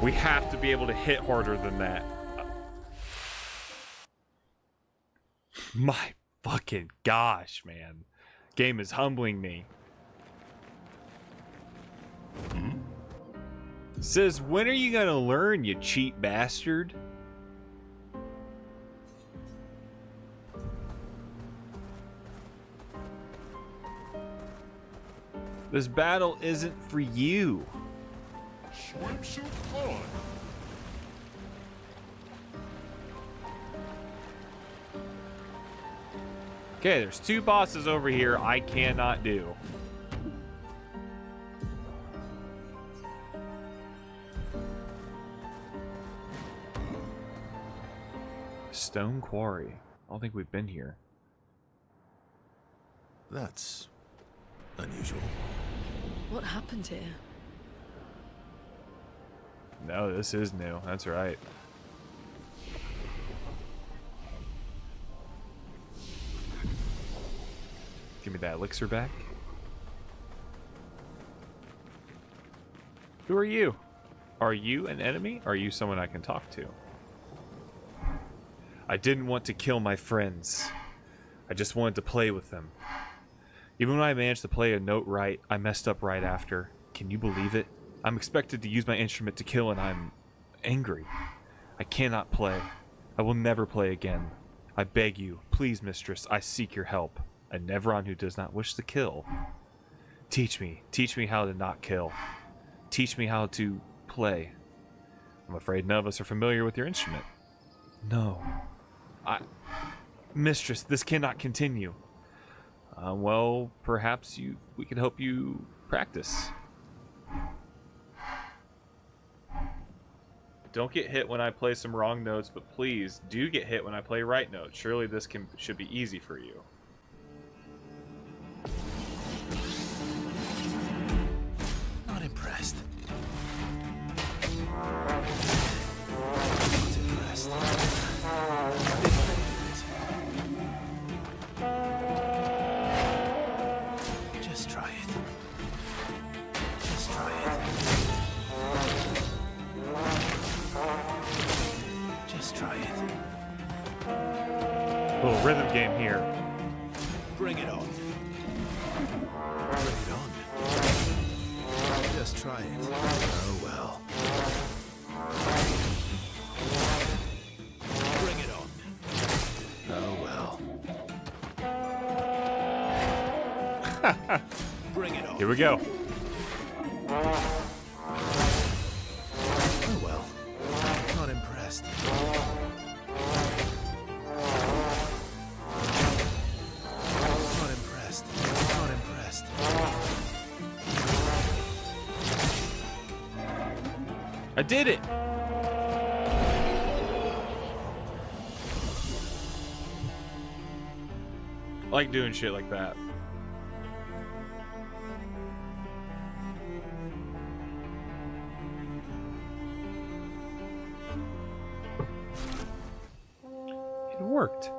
We have to be able to hit harder than that. My fucking gosh, man. Game is humbling me. Says, when are you gonna learn, you cheap bastard? This battle isn't for you. Swimsuit on. Okay, there's 2 bosses over here I cannot do. Stone Quarry. I don't think we've been here. That's unusual. What happened here? No, this is new. That's right. Give me that elixir back. Who are you? Are you an enemy? Are you someone I can talk to? I didn't want to kill my friends. I just wanted to play with them. Even when I managed to play a note right, I messed up right after. Can you believe it? I'm expected to use my instrument to kill and I'm angry. I cannot play. I will never play again. I beg you, please, mistress, I seek your help. A Nevron who does not wish to kill. Teach me how to not kill. Teach me how to play. I'm afraid none of us are familiar with your instrument. No. Mistress, this cannot continue. Well, perhaps we can help you practice. Don't get hit when I play some wrong notes, but please do get hit when I play right notes. Surely this should be easy for you. Not impressed. Just try it. Just try it. Just try it. Little rhythm game here. Bring it on. Bring it on. Just try it. Oh well. Bring it on. Oh well. Bring it on. Here we go. Oh well. Not impressed. Not impressed. Not impressed. I did it! I like doing shit like that. It worked.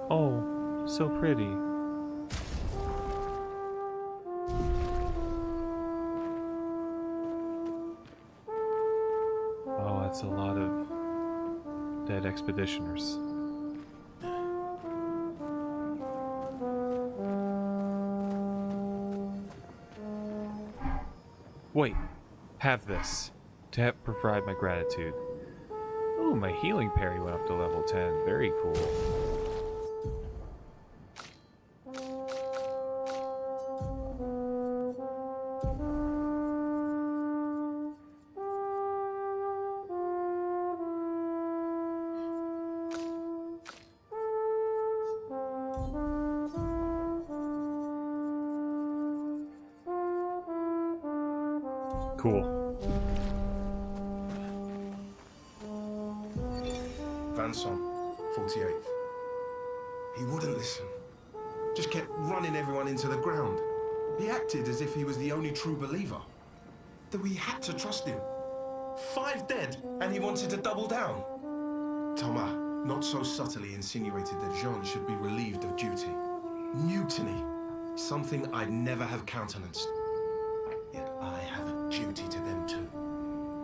Oh, so pretty. Oh, that's a lot of dead expeditioners. Wait, have this to provide my gratitude. Oh, my healing parry went up to level 10. Very cool. Cool. Vanson, 48th. He wouldn't listen. Just kept running everyone into the ground. He acted as if he was the only true believer. That we had to trust him. 5 dead, and he wanted to double down. Thomas not so subtly insinuated that Jean should be relieved of duty. Mutiny. Something I'd never have countenanced. Yet I have a duty to them too.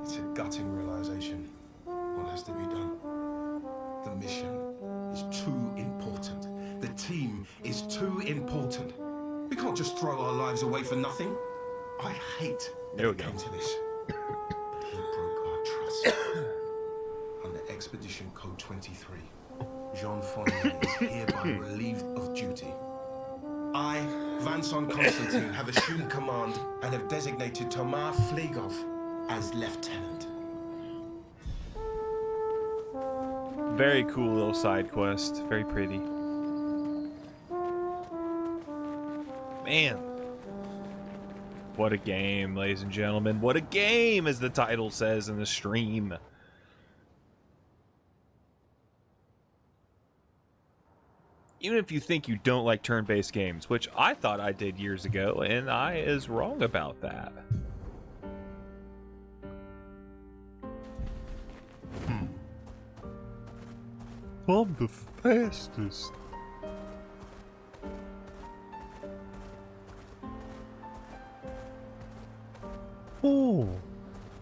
It's a gutting realization. What has to be done? The mission is too important. The team is too important. We can't just throw our lives away for nothing. I hate that it came to this. He broke our trust. Under Expedition Code 23, Jean Fournier is hereby relieved of duty. I, Vanson Constantine, have assumed command and have designated Thomas Flegov as lieutenant. Very cool little side quest. Very pretty. Man. What a game, ladies and gentlemen. What a game, as the title says in the stream. Even if you think you don't like turn-based games, which I thought I did years ago, and I is wrong about that. I'm the fastest. Oh,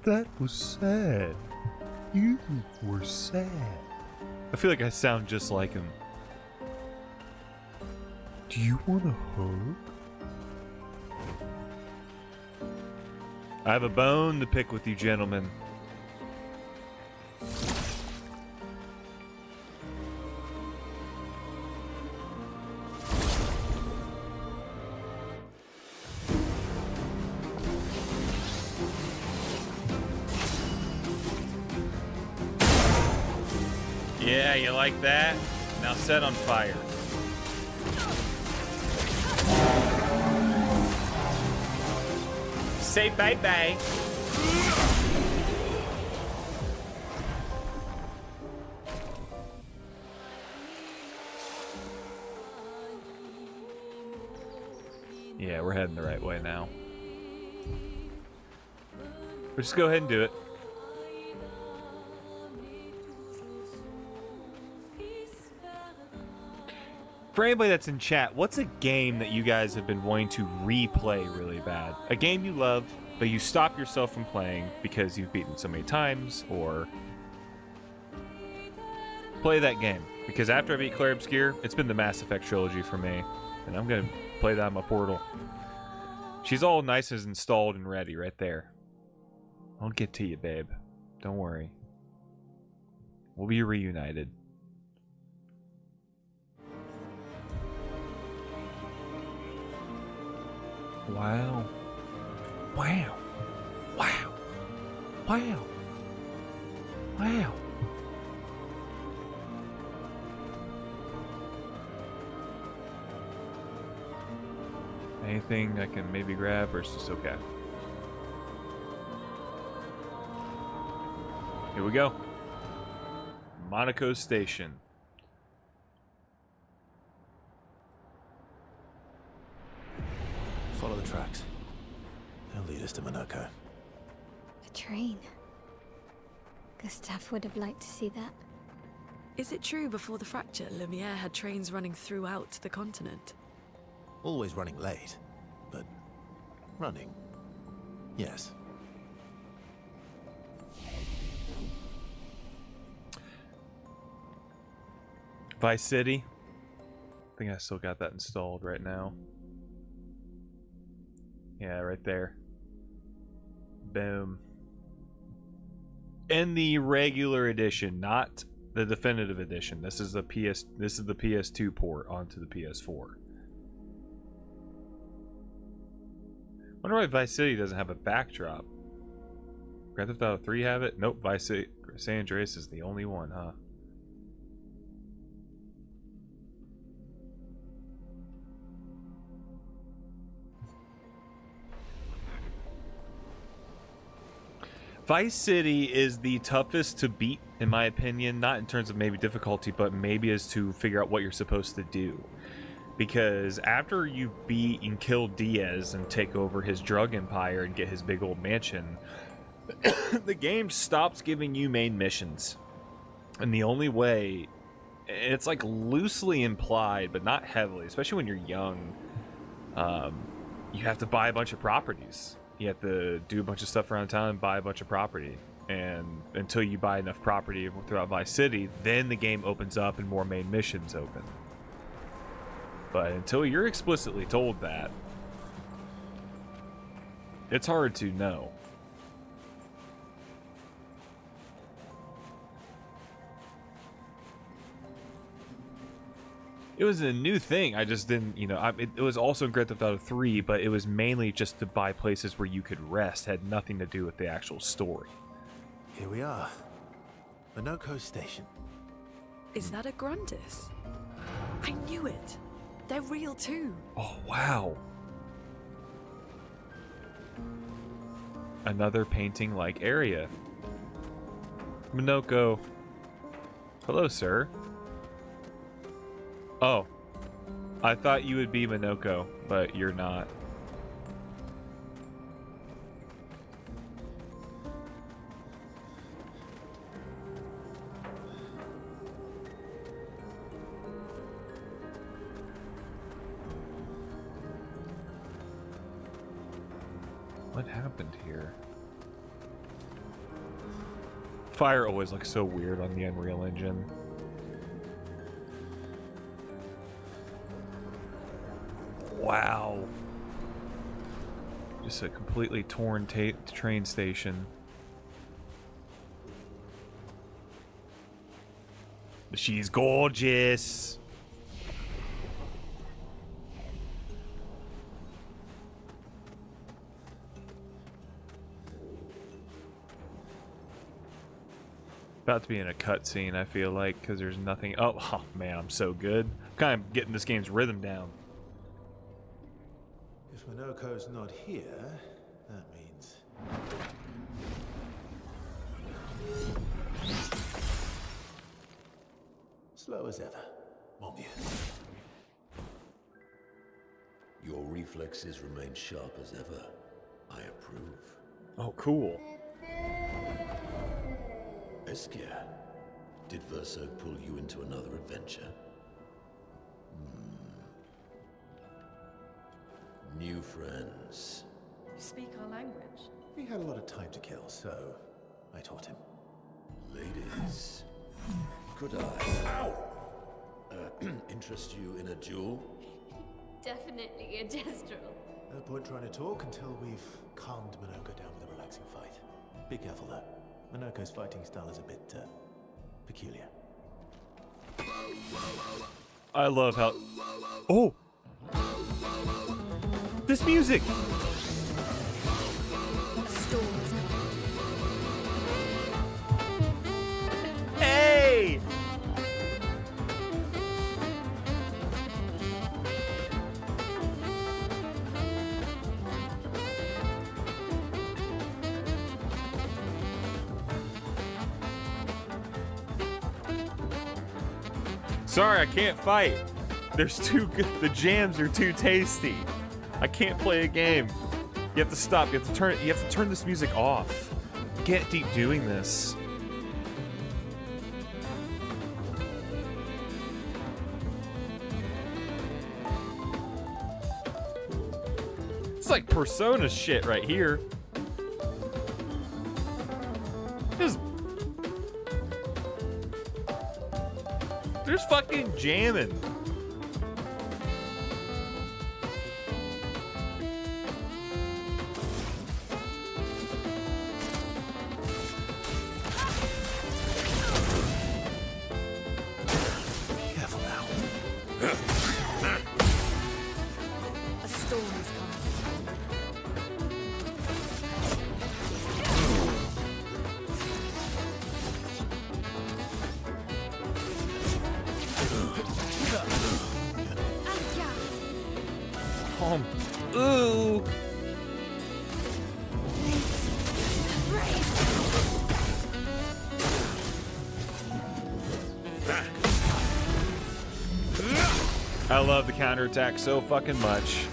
that was sad. You were sad. I feel like I sound just like him. Do you want a hug? I have a bone to pick with you, gentlemen. Yeah, you like that? Now set on fire. Say bye-bye. Yeah, we're heading the right way now. We'll just go ahead and do it. For anybody that's in chat, what's a game that you guys have been wanting to replay really bad? A game you love, but you stop yourself from playing because you've beaten so many times, or play that game. Because after I beat Claire Obscure, it's been the Mass Effect trilogy for me, and I'm gonna play that on my Portal. She's all nice and installed and ready right there. I'll get to you, babe. Don't worry. We'll be reunited. Wow. Wow. Wow. Wow. Wow. Anything I can maybe grab, or is this okay? Here we go. Monaco Station. Follow the tracks. They'll lead us to Monaco. A train. Gustav would have liked to see that. Is it true before the fracture, Lumiere had trains running throughout the continent? Always running late, but running. Yes. Vice City. I think I still got that installed right now. Yeah, right there. Boom. In the regular edition, not the definitive edition. This is the PS2 port onto the PS4. Wonder why Vice City doesn't have a backdrop. Grand Theft Auto 3 have it? Nope, Vice City San Andreas is the only one, huh? Vice City is the toughest to beat, in my opinion, not in terms of maybe difficulty, but maybe as to figure out what you're supposed to do. Because after you beat and kill Diaz and take over his drug empire and get his big old mansion, the game stops giving you main missions. And the only way, it's like loosely implied, but not heavily, especially when you're young, you have to buy a bunch of properties. You have to do a bunch of stuff around town and buy a bunch of property. And until you buy enough property throughout Vice City, then the game opens up and more main missions open. But until you're explicitly told that, it's hard to know. It was a new thing. I just didn't, it was also in Grand Theft Auto 3, but it was mainly just to buy places where you could rest. Had nothing to do with the actual story. Here we are. Monaco Station. Is that a Grundis? I knew it. They're real too. Oh, wow. Another painting-like area. Monaco. Hello, sir. Oh. I thought you would be Monaco, but you're not. What happened here? Fire always looks so weird on the Unreal Engine. Wow. Just a completely torn train station. She's gorgeous. About to be in a cutscene, I feel like, because there's nothing. Oh man, I'm so good. I'm kind of getting this game's rhythm down. If Monaco's not here, that means... slow as ever, mon vieux. Your reflexes remain sharp as ever. I approve. Oh, cool. Esquire, did Verso pull you into another adventure? New friends. You speak our language. He had a lot of time to kill, so I taught him. Ladies, could I interest you in a duel? Definitely a gestural. No point trying to talk until we've calmed Monaco down with a relaxing fight. Be careful though. Monaco's fighting style is a bit peculiar. I love how... Oh! This music! Hey! Sorry, I can't fight. There's too good. The jams are too tasty. I can't play a game. You have to stop. You have to turn. You have to turn this music off. You can't keep doing this. It's like Persona shit right here. There's fucking jamming. Careful now. A storm is coming. Ooh. I love the counterattack so fucking much.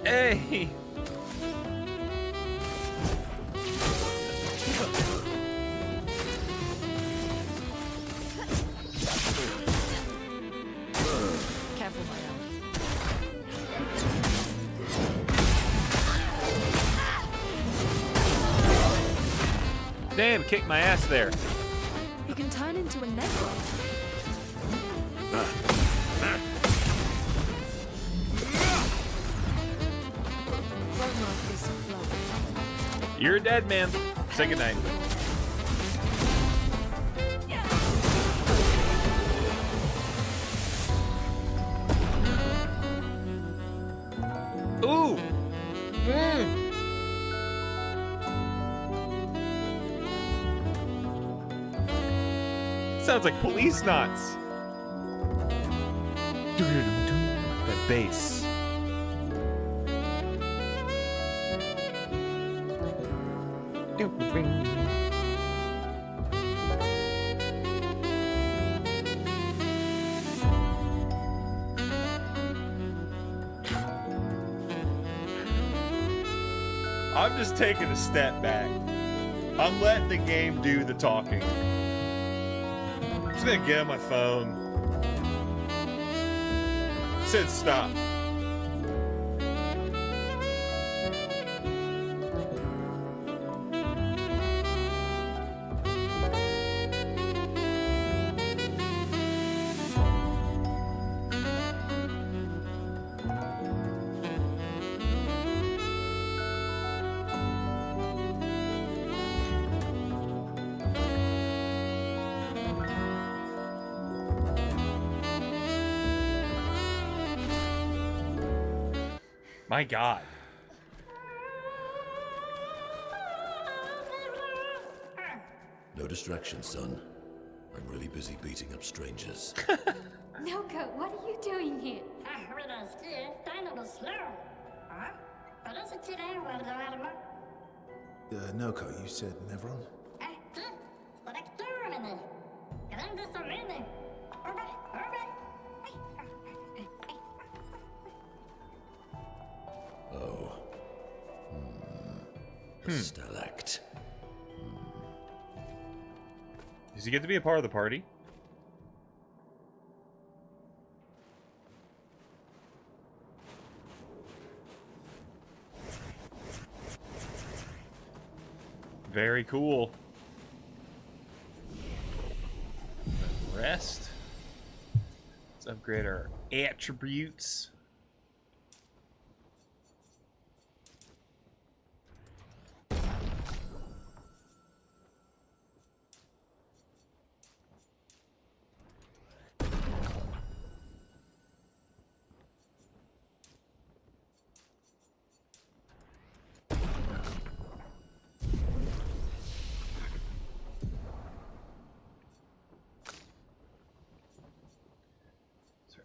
Hey! Careful, my own. Damn, kicked my ass there. You can turn into a necro. Won't like this flow. You're a dead man. Say goodnight. Ooh! Sounds like police knots. That bass. I'm just taking a step back. I'm letting the game do the talking. I'm just gonna get on my phone. Said stop. My God. No distraction, son. I'm really busy beating up strangers. Noko, what are you doing here? Noko, you said Nevron? Oh. A stalact. Does he get to be a part of the party? Very cool. Rest. Let's upgrade our attributes.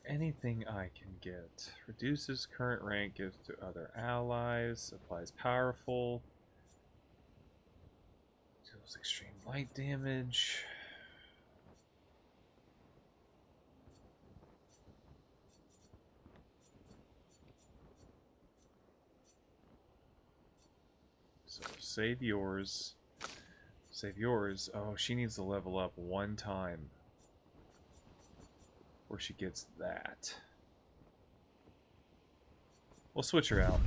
anything I can get? Reduces current rank, gives to other allies, applies powerful, deals extreme light damage. So save yours. Save yours. Oh, she needs to level up one time where she gets that. We'll switch her out.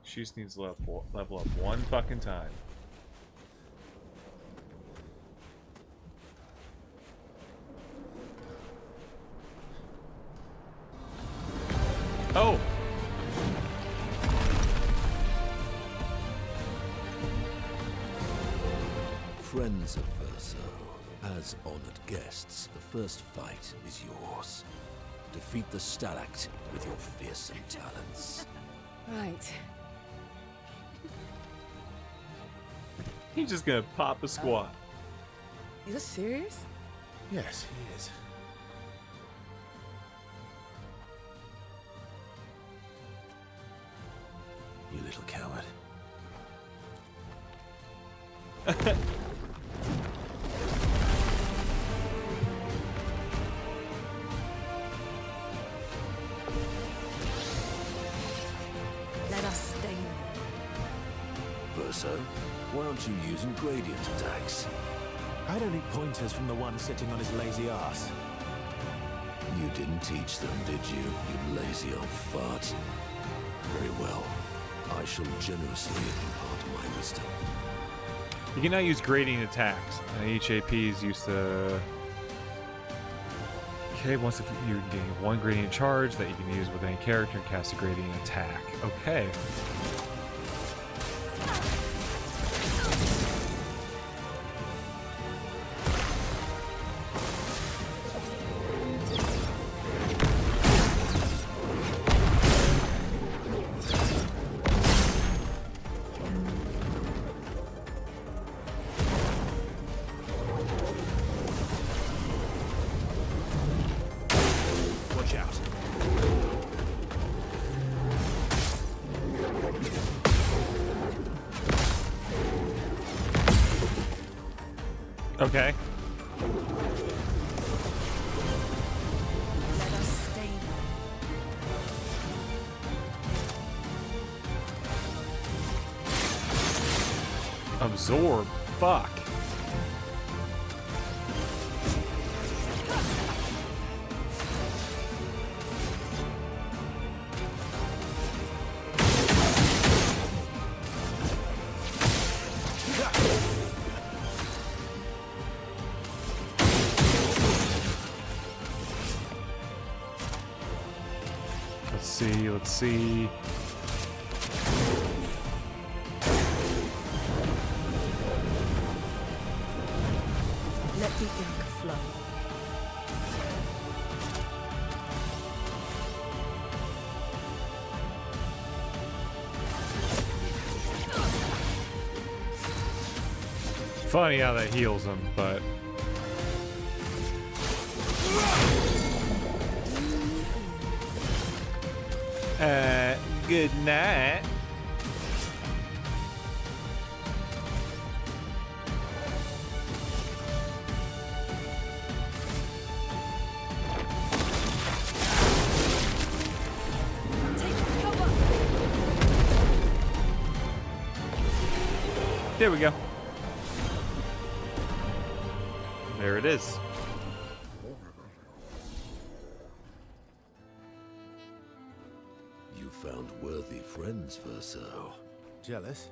She just needs to level up one fucking time. Oh! Friends of Verso, as honored guests, the first fight is yours. Defeat the Stalact with your fearsome talents. Right. He's just gonna pop a squat. Is this serious? Yes, he is. You little coward. Let us stay. Verso, why aren't you using gradient attacks? I don't need pointers from the one sitting on his lazy ass. You didn't teach them, did you, you lazy old fart? Very well. I shall generously impart my wisdom. You can now use gradient attacks. Each AP is used to... Okay, once you gain one gradient charge that you can use with any character and cast a gradient attack. Okay. Watch out. Okay. Let us stay. Absorb. Fuck. Let's see. Let the ink flow. Funny how that heals him, but... good night. There we go. There it is. You found worthy friends, Verso. Jealous?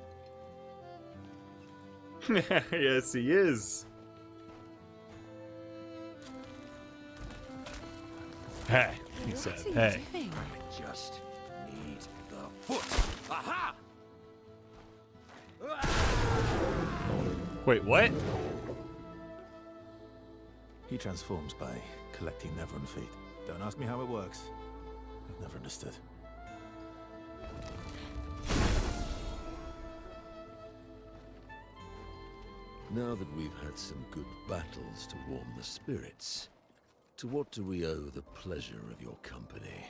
Yes, he is. Hey, he said, What are you hey. doing? I just need the foot. Aha! Wait, what? He transforms by collecting Neverun feet. Don't ask me how it works. I've never understood. Now that we've had some good battles to warm the spirits, to what do we owe the pleasure of your company?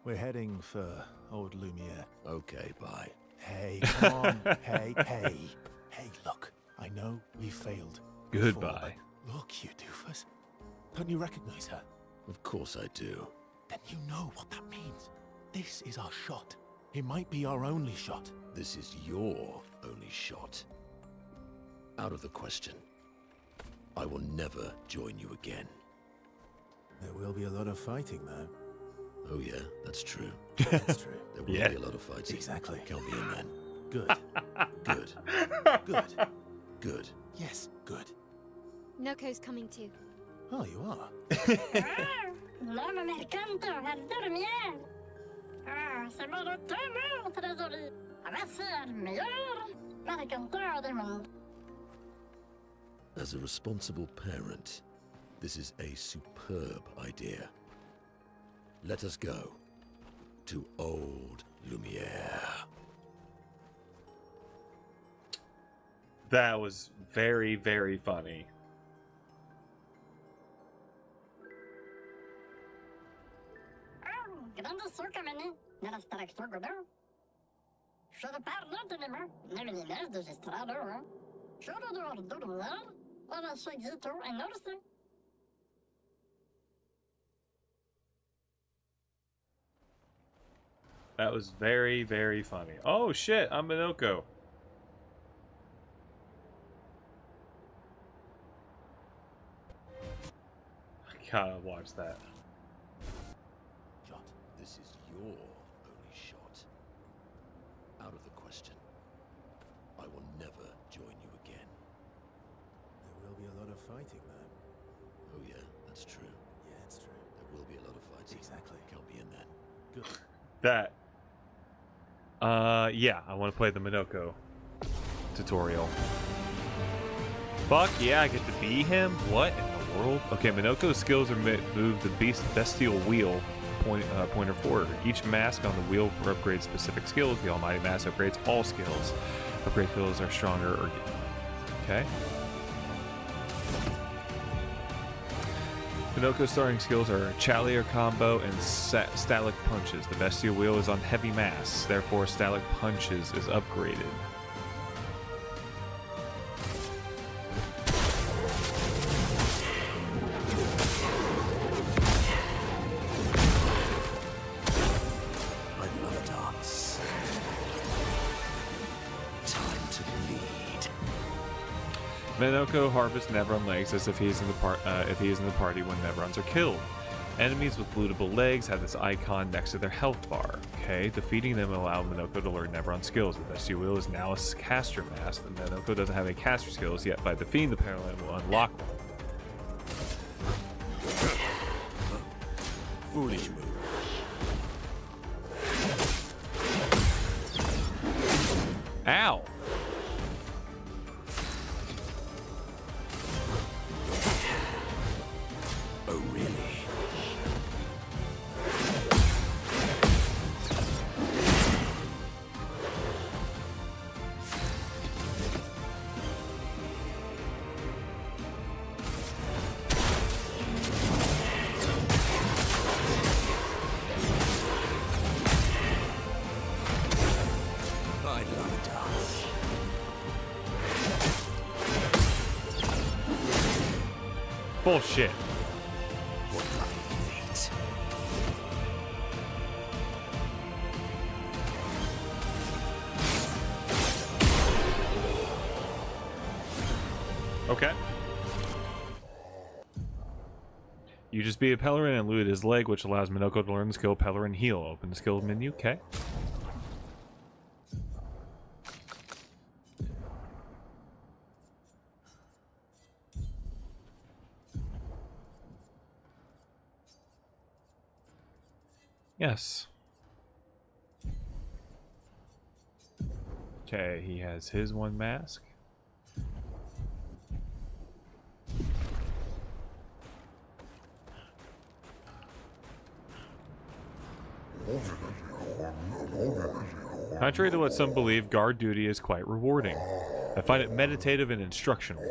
We're heading for old Lumiere. Okay, bye. Hey, come on. Hey. Hey, look. I know we failed. Goodbye. Before, but look, you doofus. Don't you recognize her? Of course I do. Then you know what that means. This is our shot. It might be our only shot. This is your only shot. Out of the question. I will never join you again. There will be a lot of fighting, though. Oh yeah, that's true. That's true. There will be a lot of fighting. Exactly. Count me in then. Good. Good. Good. Good. Yes, good. Noko's coming too. Oh, you are? L'homme mercante va dormir. Ah, c'est mon automne, trésorier. Voici le meilleur mercanteur du monde. As a responsible parent, this is a superb idea. Let us go to old Lumiere. That was very, very funny. Grande sucamene nella structura. Should parlo tenema, nemines de gestrado. Should do ordunar, ora seguito e norse. That was very, very funny. Oh shit, I'm Minoko. I gotta watch that. Jot, this is your only shot. Out of the question. I will never join you again. There will be a lot of fighting, though. Oh yeah, that's true. Yeah, it's true. There will be a lot of fighting. Exactly. Count me in then. Good. That. Yeah, I want to play the Minoko tutorial. Fuck yeah, I get to be him? What in the world? Okay, Minoko's skills are move the bestial wheel pointer forward. Each mask on the wheel upgrades specific skills. The almighty mask upgrades all skills. Upgrade skills are stronger or... Okay. Minoko's starting skills are Chalier Combo and Stalic Punches. The Bestial Wheel is on heavy masks, therefore Stalic Punches is upgraded. I love dance. Time to bleed. Minoko harvests Nevron legs as if he is in the party when Nevrons are killed. Enemies with lootable legs have this icon next to their health bar. Okay, defeating them will allow Minoko to learn Nevron skills. The Bestial Wheel is now a caster mask, and Minoko doesn't have any caster skills yet. By defeating the Paralan will unlock one. Foolish move. Ow! Oh, really? I love dance. Bullshit. What lucky feet. Okay. You just beat a Pellerin and looted his leg, which allows Minoko to learn the skill Pellerin Heal. Open the skill menu. Okay. Yes. Okay, he has his one mask. Contrary to what some believe, guard duty is quite rewarding. I find it meditative and instructional.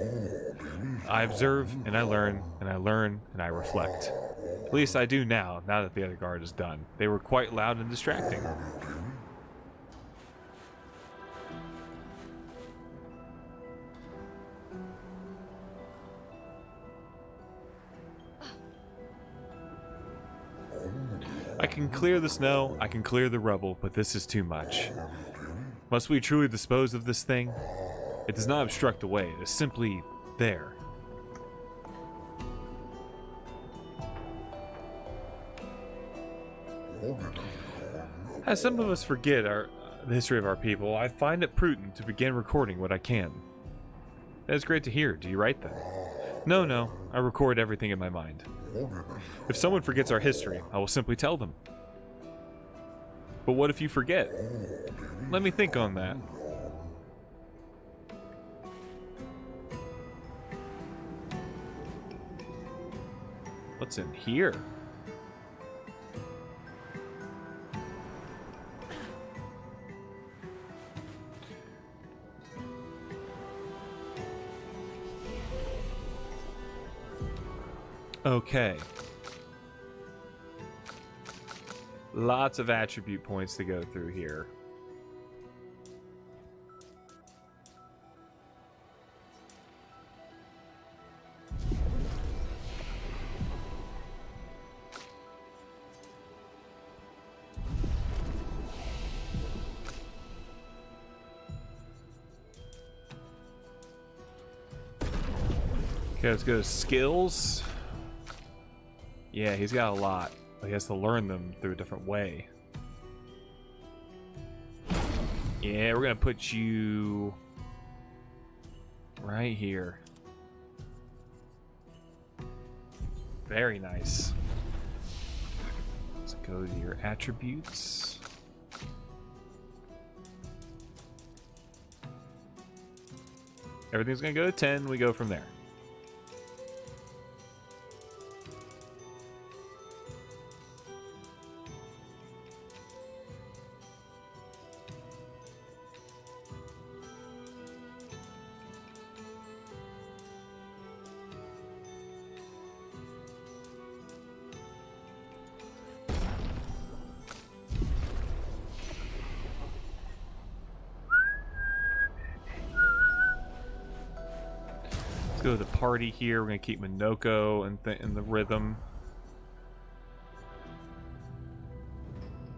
I observe, and I learn, and I learn, and I reflect. At least I do now that the other guard is done. They were quite loud and distracting. I can clear the snow, I can clear the rubble, but this is too much. Must we truly dispose of this thing? It does not obstruct the way, it is simply there. As some of us forget the history of our people, I find it prudent to begin recording what I can. That is great to hear. Do you write them? No, I record everything in my mind. If someone forgets our history, I will simply tell them. But what if you forget? Let me think on that. What's in here? Okay. Lots of attribute points to go through here. Okay, let's go to skills. Yeah, he's got a lot. But he has to learn them through a different way. Yeah, we're gonna put you right here. Very nice. Let's go to your attributes. Everything's gonna go to 10, we go from there. Let's go to the party here. We're going to keep Minoko in the rhythm.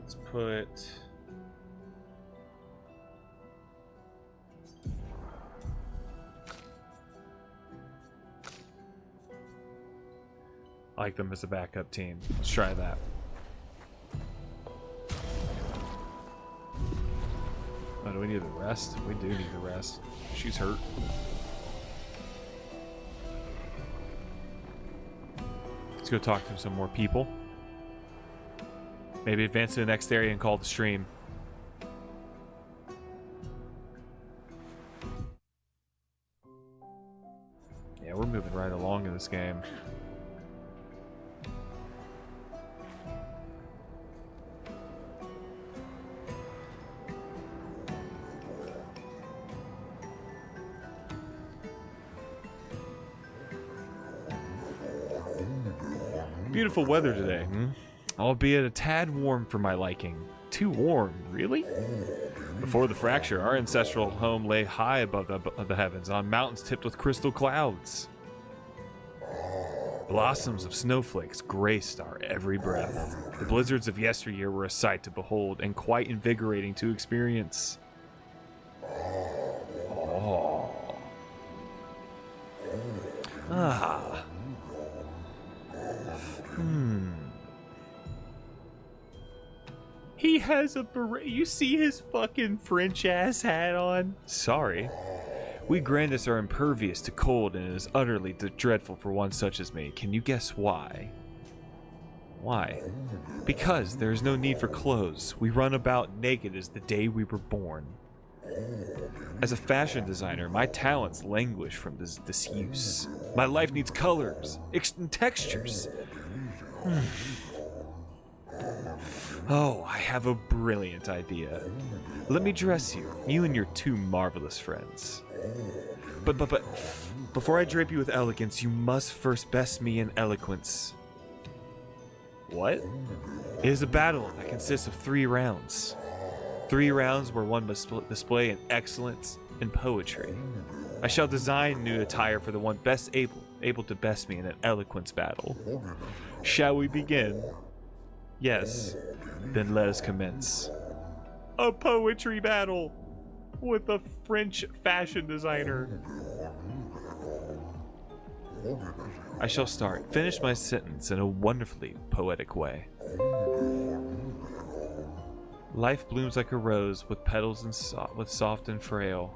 Let's put... I like them as a backup team. Let's try that. Oh, do we need the rest? We do need the rest. She's hurt. Let's go talk to some more people. Maybe advance to the next area and call the stream. Yeah, we're moving right along in this game. Beautiful weather today, albeit a tad warm for my liking. Too warm, really? Before the fracture, our ancestral home lay high above the heavens, on mountains tipped with crystal clouds. Blossoms of snowflakes graced our every breath. The blizzards of yesteryear were a sight to behold and quite invigorating to experience. Oh. Ah. He has a beret. You see his fucking French ass hat on? Sorry. We Grandis are impervious to cold, and it is utterly dreadful for one such as me. Can you guess why? Why? Because there is no need for clothes. We run about naked as the day we were born. As a fashion designer, my talents languish from this disuse. My life needs colors and textures. Oh, I have a brilliant idea. Let me dress you, you and your two marvelous friends. But, before I drape you with elegance, you must first best me in eloquence. What? It is a battle that consists of 3 rounds. 3 rounds where one must display an excellence in poetry. I shall design new attire for the one best able to best me in an eloquence battle. Shall we begin? Yes. Then let us commence. A poetry battle with a French fashion designer. I shall start. Finish my sentence in a wonderfully poetic way. Life blooms like a rose with petals and soft and frail.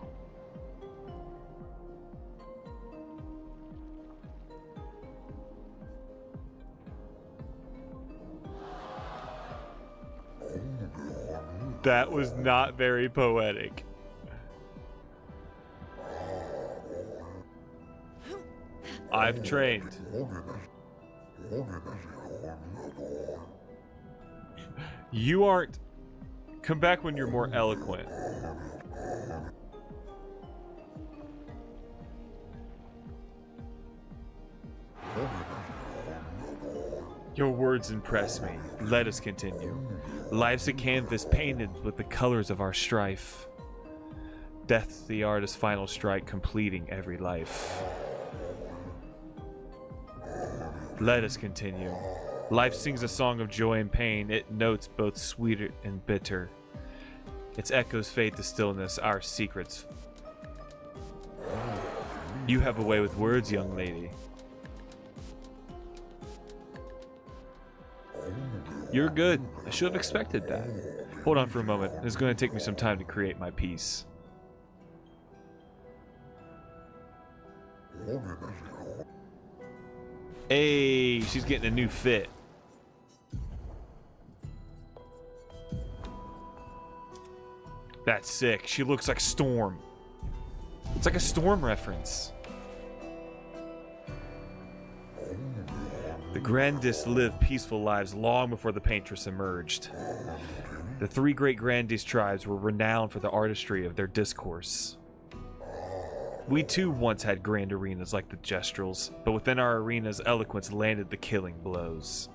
That was not very poetic. I've trained. You aren't. Come back when you're more eloquent. Your words impress me. Let us continue. Life's a canvas painted with the colors of our strife. Death's the artist's final strike, completing every life. Let us continue. Life sings a song of joy and pain. It notes both sweet and bitter. Its echoes fade to stillness, our secrets. You have a way with words, young lady. You're good. I should have expected that. Hold on for a moment. It's going to take me some time to create my piece. Hey, she's getting a new fit. That's sick. She looks like Storm. It's like a Storm reference. The Grandists lived peaceful lives long before the paintress emerged. The 3 great Grandis tribes were renowned for the artistry of their discourse. We too once had grand arenas like the Gestrels, but within our arenas, eloquence landed the killing blows.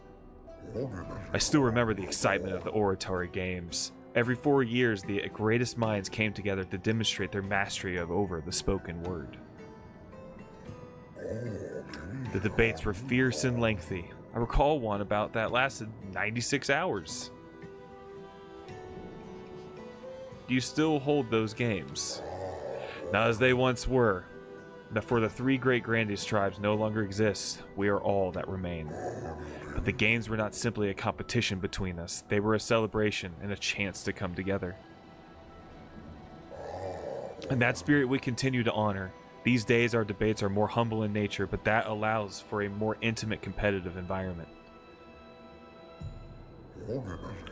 I still remember the excitement of the oratory games. Every 4 years, the greatest minds came together to demonstrate their mastery of over the spoken word. The debates were fierce and lengthy. I recall one about that lasted 96 hours. Do you still hold those games? Not as they once were. For the 3 great Grandis tribes no longer exist. We are all that remain. But the games were not simply a competition between us. They were a celebration and a chance to come together. And that spirit we continue to honor. These days our debates are more humble in nature, but that allows for a more intimate competitive environment.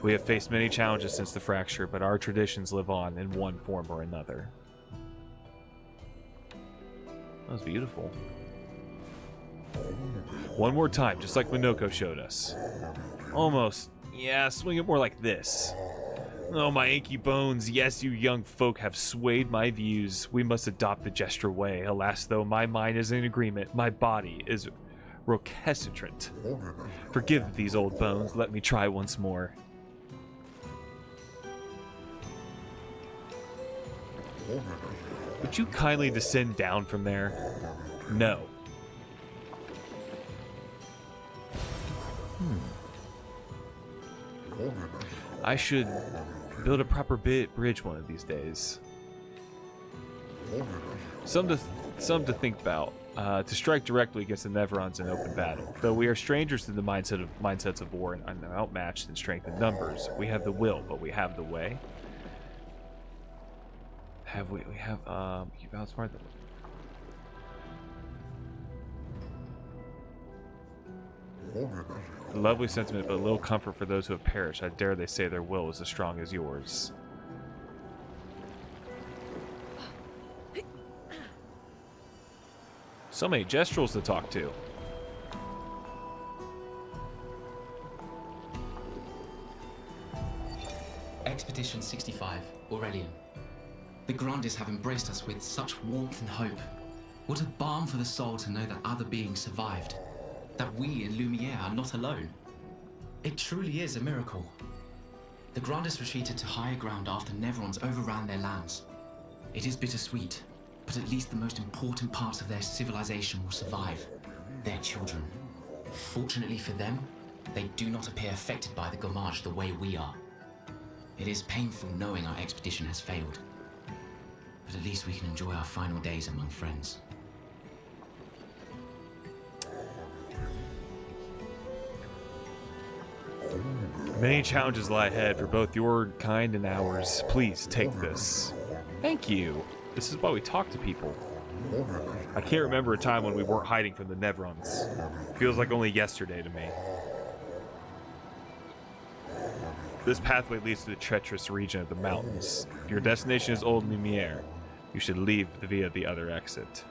We have faced many challenges since the fracture, but our traditions live on in one form or another. That was beautiful. One more time, just like Minoko showed us. Almost. Yeah, swing it more like this. Oh, my achy bones. Yes, you young folk have swayed my views. We must adopt the gesture way. Alas, though, my mind is in agreement. My body is recalcitrant. Forgive these old bones. Let me try once more. Would you kindly descend down from there? No. I should build a proper bridge one of these days. Some to think about. To strike directly against the Neverons in open battle. Though we are strangers to the mindsets of war and outmatched in strength and numbers, we have the will, but we have the way. Have we? We have, you outsmart them. A lovely sentiment, but a little comfort for those who have perished. I dare they say their will is as strong as yours. So many Gestrels to talk to. Expedition 65, Aurelian. The Grandes have embraced us with such warmth and hope. What a balm for the soul to know that other beings survived. That we in Lumiere are not alone. It truly is a miracle. The Grandes retreated to higher ground after Neverons overran their lands. It is bittersweet, but at least the most important parts of their civilization will survive. Their children. Fortunately for them, they do not appear affected by the Gamage the way we are. It is painful knowing our expedition has failed. But at least we can enjoy our final days among friends. Many challenges lie ahead for both your kind and ours. Please take this. Thank you. This is why we talk to people. I can't remember a time when we weren't hiding from the Nevrons. Feels like only yesterday to me. This pathway leads to the treacherous region of the mountains. If your destination is Old Lumiere, you should leave via the other exit.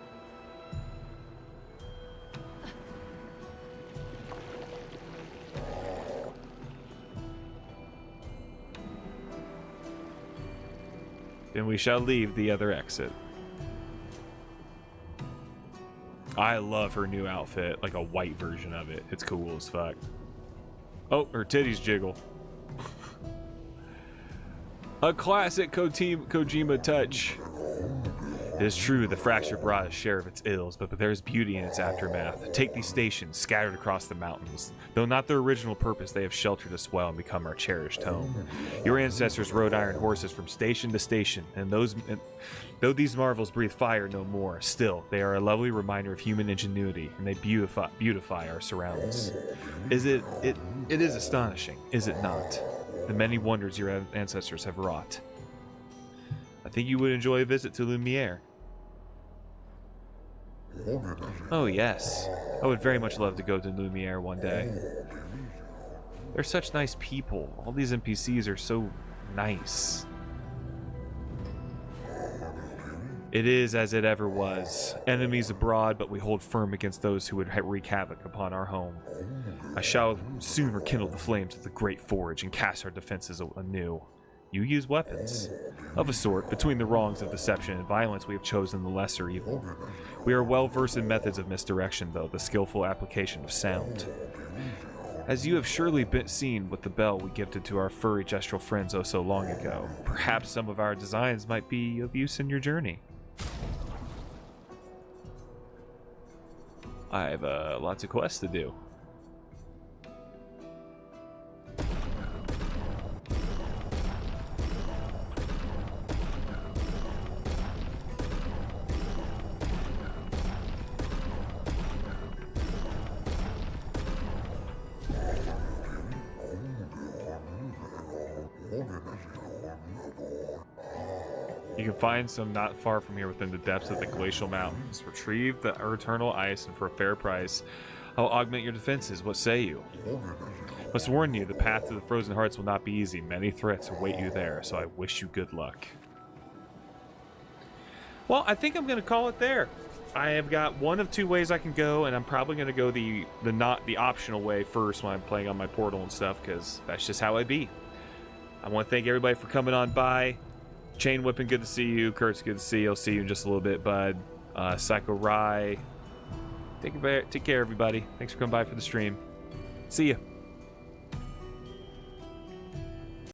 Then we shall leave the other exit. I love her new outfit, like a white version of it. It's cool as fuck. Oh, her titties jiggle. A classic Kojima touch. It is true, the fracture brought a share of its ills, but there is beauty in its aftermath. Take these stations, scattered across the mountains. Though not their original purpose, they have sheltered us well and become our cherished home. Your ancestors rode iron horses from station to station, and though these marvels breathe fire no more, still, they are a lovely reminder of human ingenuity, and they beautify our surroundings. It is astonishing, is it not? The many wonders your ancestors have wrought. I think you would enjoy a visit to Lumiere. Oh yes, I would very much love to go to Lumiere one day. They're such nice people. All these NPCs are so nice. It is as it ever was. Enemies abroad, but we hold firm against those who would wreak havoc upon our home. I shall soon rekindle the flames of the Great Forge and cast our defenses anew. You use weapons. Of a sort, between the wrongs of deception and violence, we have chosen the lesser evil. We are well versed in methods of misdirection, though, the skillful application of sound. As you have surely seen with the bell we gifted to our furry gestural friends oh so long ago, perhaps some of our designs might be of use in your journey. I have lots of quests to do. You can find some not far from here within the depths of the glacial mountains. Retrieve the eternal ice, and for a fair price, I'll augment your defenses. What say you? Must warn you, the path to the Frozen Hearts will not be easy. Many threats await you there, so I wish you good luck. Well, I think I'm going to call it there. I have got one of two ways I can go, and I'm probably going to go the optional way first when I'm playing on my portal and stuff, because that's just how I be. I want to thank everybody for coming on by. Chain Whipping, good to see you. Kurt's good to see you. I'll see you in just a little bit, bud. Psycho Rye. Take care, everybody. Thanks for coming by for the stream. See ya.